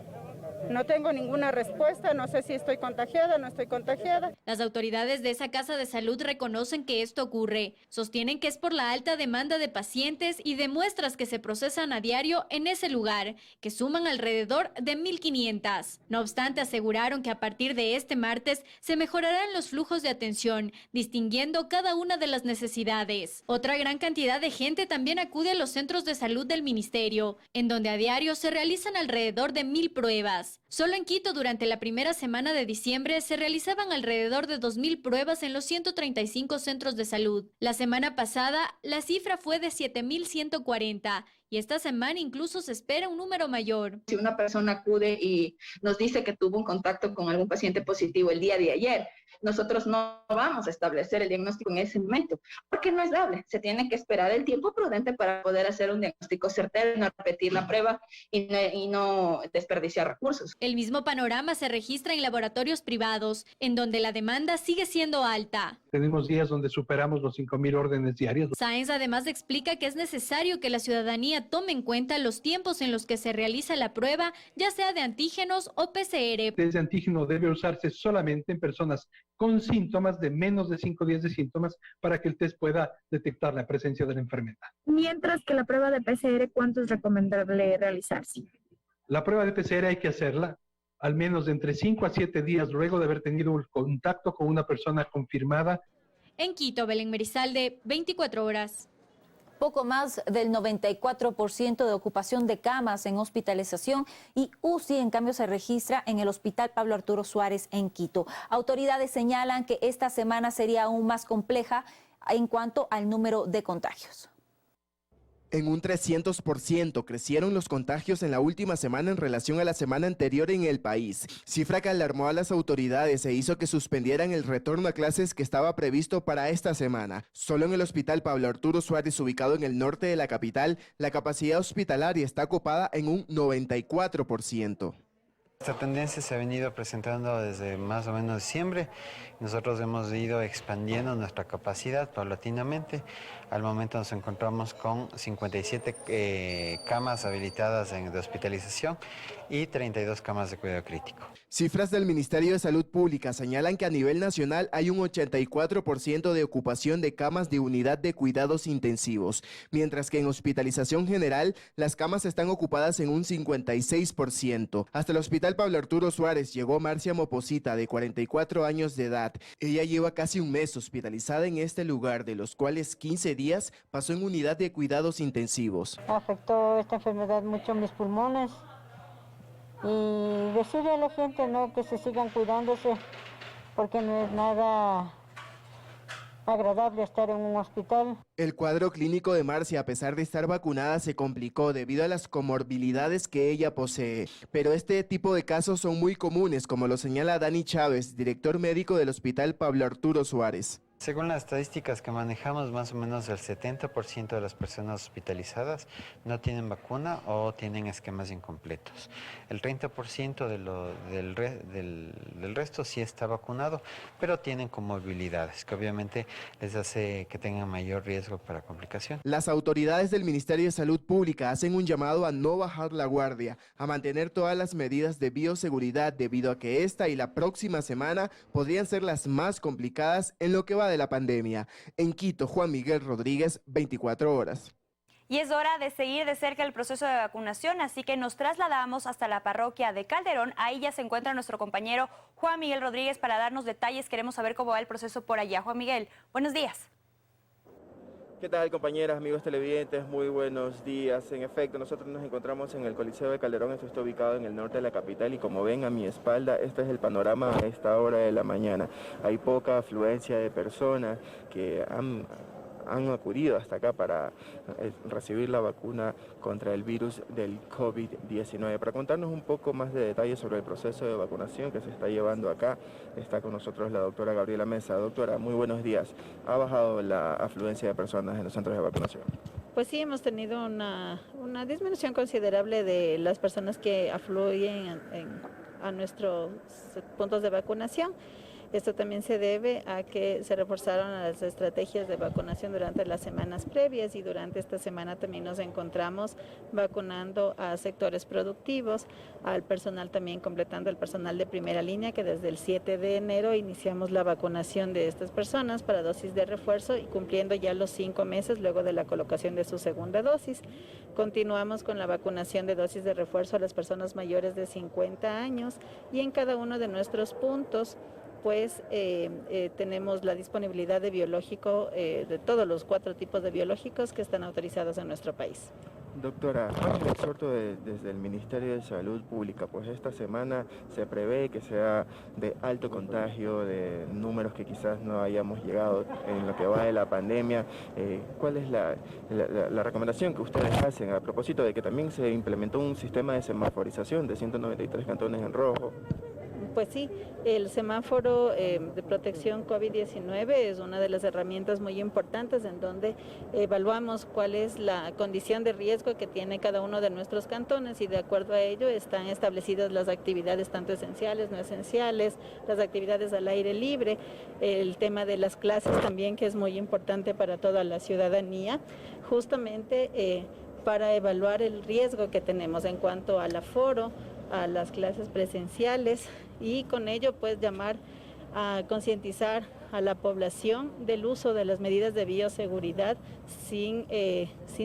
No tengo ninguna respuesta, no sé si estoy contagiada, no estoy contagiada. Las autoridades de esa casa de salud reconocen que esto ocurre. Sostienen que es por la alta demanda de pacientes y de muestras que se procesan a diario en ese lugar, que suman alrededor de 1.500. No obstante, aseguraron que a partir de este martes se mejorarán los flujos de atención, distinguiendo cada una de las necesidades. Otra gran cantidad de gente también acude a los centros de salud del ministerio, en donde a diario se realizan alrededor de 1.000 pruebas. Solo en Quito, durante la primera semana de diciembre, se realizaban alrededor de 2.000 pruebas en los 135 centros de salud. La semana pasada, la cifra fue de 7.140 y esta semana incluso se espera un número mayor. Si una persona acude y nos dice que tuvo un contacto con algún paciente positivo el día de ayer, nosotros no vamos a establecer el diagnóstico en ese momento, porque no es dable. Se tiene que esperar el tiempo prudente para poder hacer un diagnóstico certero, no repetir la prueba y no desperdiciar recursos. El mismo panorama se registra en laboratorios privados, en donde la demanda sigue siendo alta. Tenemos días donde superamos los 5.000 órdenes diarias. Sáenz además explica que es necesario que la ciudadanía tome en cuenta los tiempos en los que se realiza la prueba, ya sea de antígenos o PCR. El test de antígeno debe usarse solamente en personas con síntomas de menos de 5 días de síntomas para que el test pueda detectar la presencia de la enfermedad. Mientras que la prueba de PCR, ¿cuánto es recomendable realizarse? La prueba de PCR hay que hacerla al menos de entre 5 a 7 días luego de haber tenido un contacto con una persona confirmada. En Quito, Belén Merizalde, 24 horas. Poco más del 94% de ocupación de camas en hospitalización y UCI, en cambio, se registra en el Hospital Pablo Arturo Suárez en Quito. Autoridades señalan que esta semana sería aún más compleja en cuanto al número de contagios. En un 300% crecieron los contagios en la última semana en relación a la semana anterior en el país, cifra que alarmó a las autoridades e hizo que suspendieran el retorno a clases que estaba previsto para esta semana. Solo en el Hospital Pablo Arturo Suárez, ubicado en el norte de la capital, la capacidad hospitalaria está ocupada en un 94%. Esta tendencia se ha venido presentando desde más o menos diciembre. Nosotros hemos ido expandiendo nuestra capacidad paulatinamente. Al momento nos encontramos con 57 camas habilitadas de hospitalización y 32 camas de cuidado crítico. Cifras del Ministerio de Salud Pública señalan que a nivel nacional hay un 84% de ocupación de camas de unidad de cuidados intensivos, mientras que en hospitalización general las camas están ocupadas en un 56%. Hasta el Hospital Pablo Arturo Suárez llegó Marcia Moposita, de 44 años de edad. Ella lleva casi un mes hospitalizada en este lugar, de los cuales 15 días pasó en unidad de cuidados intensivos. Afectó esta enfermedad mucho mis pulmones y decirle a la gente que se sigan cuidándose porque no es nada agradable estar en un hospital. El cuadro clínico de Marcia, a pesar de estar vacunada, se complicó debido a las comorbilidades que ella posee. Pero este tipo de casos son muy comunes, como lo señala Dani Chávez, director médico del Hospital Pablo Arturo Suárez. Según las estadísticas que manejamos, más o menos el 70% de las personas hospitalizadas no tienen vacuna o tienen esquemas incompletos. El 30% del resto sí está vacunado, pero tienen comorbilidades, que obviamente les hace que tengan mayor riesgo para complicación. Las autoridades del Ministerio de Salud Pública hacen un llamado a no bajar la guardia, a mantener todas las medidas de bioseguridad, debido a que esta y la próxima semana podrían ser las más complicadas en lo que va de la pandemia. En Quito, Juan Miguel Rodríguez, 24 horas. Y es hora de seguir de cerca el proceso de vacunación, así que nos trasladamos hasta la parroquia de Calderón. Ahí ya se encuentra nuestro compañero Juan Miguel Rodríguez para darnos detalles. Queremos saber cómo va el proceso por allá. Juan Miguel, buenos días. ¿Qué tal, compañeras, amigos televidentes? Muy buenos días. En efecto, nosotros nos encontramos en el Coliseo de Calderón. Esto está ubicado en el norte de la capital y como ven a mi espalda, este es el panorama a esta hora de la mañana. Hay poca afluencia de personas que han acudido hasta acá para recibir la vacuna contra el virus del COVID-19. Para contarnos un poco más de detalles sobre el proceso de vacunación que se está llevando acá, está con nosotros la doctora Gabriela Mesa. Doctora, muy buenos días. ¿Ha bajado la afluencia de personas en los centros de vacunación? Pues sí, hemos tenido una disminución considerable de las personas que afluyen a nuestros puntos de vacunación. Esto también se debe a que se reforzaron las estrategias de vacunación durante las semanas previas y durante esta semana también nos encontramos vacunando a sectores productivos, al personal también completando el personal de primera línea, que desde el 7 de enero iniciamos la vacunación de estas personas para dosis de refuerzo y cumpliendo ya los 5 meses luego de la colocación de su segunda dosis. Continuamos con la vacunación de dosis de refuerzo a las personas mayores de 50 años y en cada uno de nuestros puntos pues tenemos la disponibilidad de biológico, de todos los 4 tipos de biológicos que están autorizados en nuestro país. Doctora, el exhorto desde el Ministerio de Salud Pública, pues esta semana se prevé que sea de alto contagio, de números que quizás no hayamos llegado en lo que va de la pandemia. ¿Cuál es la recomendación que ustedes hacen a propósito de que también se implementó un sistema de semaforización de 193 cantones en rojo? Pues sí, el semáforo de protección COVID-19 es una de las herramientas muy importantes en donde evaluamos cuál es la condición de riesgo que tiene cada uno de nuestros cantones y de acuerdo a ello están establecidas las actividades tanto esenciales, no esenciales, las actividades al aire libre, el tema de las clases también que es muy importante para toda la ciudadanía, justamente para evaluar el riesgo que tenemos en cuanto al aforo, a las clases presenciales y con ello pues llamar a concientizar a la población del uso de las medidas de bioseguridad sin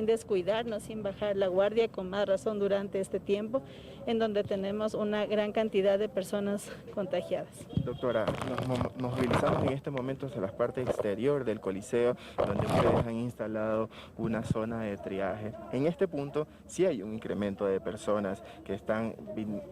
descuidarnos, sin bajar la guardia, con más razón durante este tiempo en donde tenemos una gran cantidad de personas contagiadas. Doctora, nos movilizamos en este momento hacia la parte exterior del Coliseo, donde ustedes han instalado una zona de triaje. En este punto sí hay un incremento de personas que están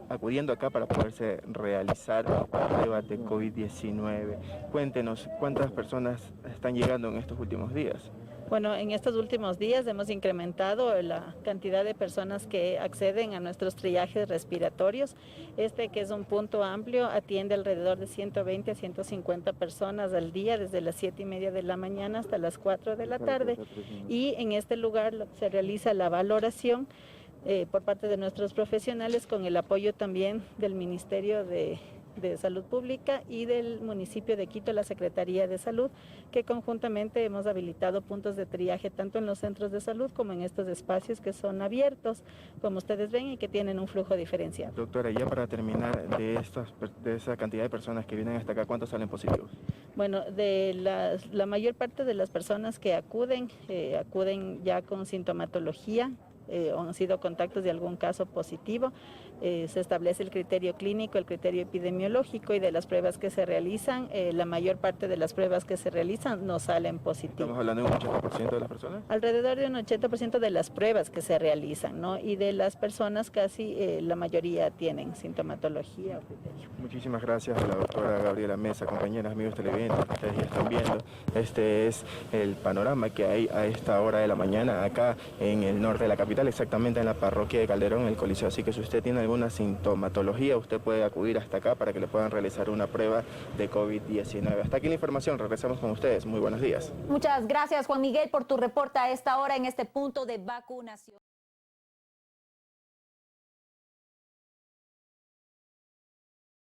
acudiendo acá para poderse realizar pruebas de COVID-19. Cuéntenos, ¿cuántas personas están llegando en estos últimos días? Bueno, en estos últimos días hemos incrementado la cantidad de personas que acceden a nuestros triajes respiratorios. Este, que es un punto amplio, atiende alrededor de 120 a 150 personas al día, desde las 7:30 de la mañana hasta las 4 de la tarde. Y en este lugar se realiza la valoración por parte de nuestros profesionales con el apoyo también del Ministerio de Salud Pública y del municipio de Quito, la Secretaría de Salud, que conjuntamente hemos habilitado puntos de triaje tanto en los centros de salud como en estos espacios que son abiertos, como ustedes ven, y que tienen un flujo diferenciado. Doctora, ya para terminar, de esa cantidad de personas que vienen hasta acá, ¿cuántos salen positivos? Bueno, de la mayor parte de las personas que acuden ya con sintomatología, han sido contactos de algún caso positivo. Se establece el criterio clínico, el criterio epidemiológico y de las pruebas que se realizan, la mayor parte de las pruebas que se realizan no salen positivas. ¿Estamos hablando de un 80% de las personas? Alrededor de un 80% de las pruebas que se realizan, ¿no? Y de las personas casi la mayoría tienen sintomatología o criterio. Muchísimas gracias a la doctora Gabriela Mesa, compañeras, amigos televidentes, que ustedes ya están viendo. Este es el panorama que hay a esta hora de la mañana acá en el norte de la capital, exactamente en la parroquia de Calderón, en el Coliseo. Así que si usted tiene alguna sintomatología, usted puede acudir hasta acá para que le puedan realizar una prueba de COVID-19. Hasta aquí la información, regresamos con ustedes. Muy buenos días. Muchas gracias, Juan Miguel, por tu reporte a esta hora en este punto de vacunación.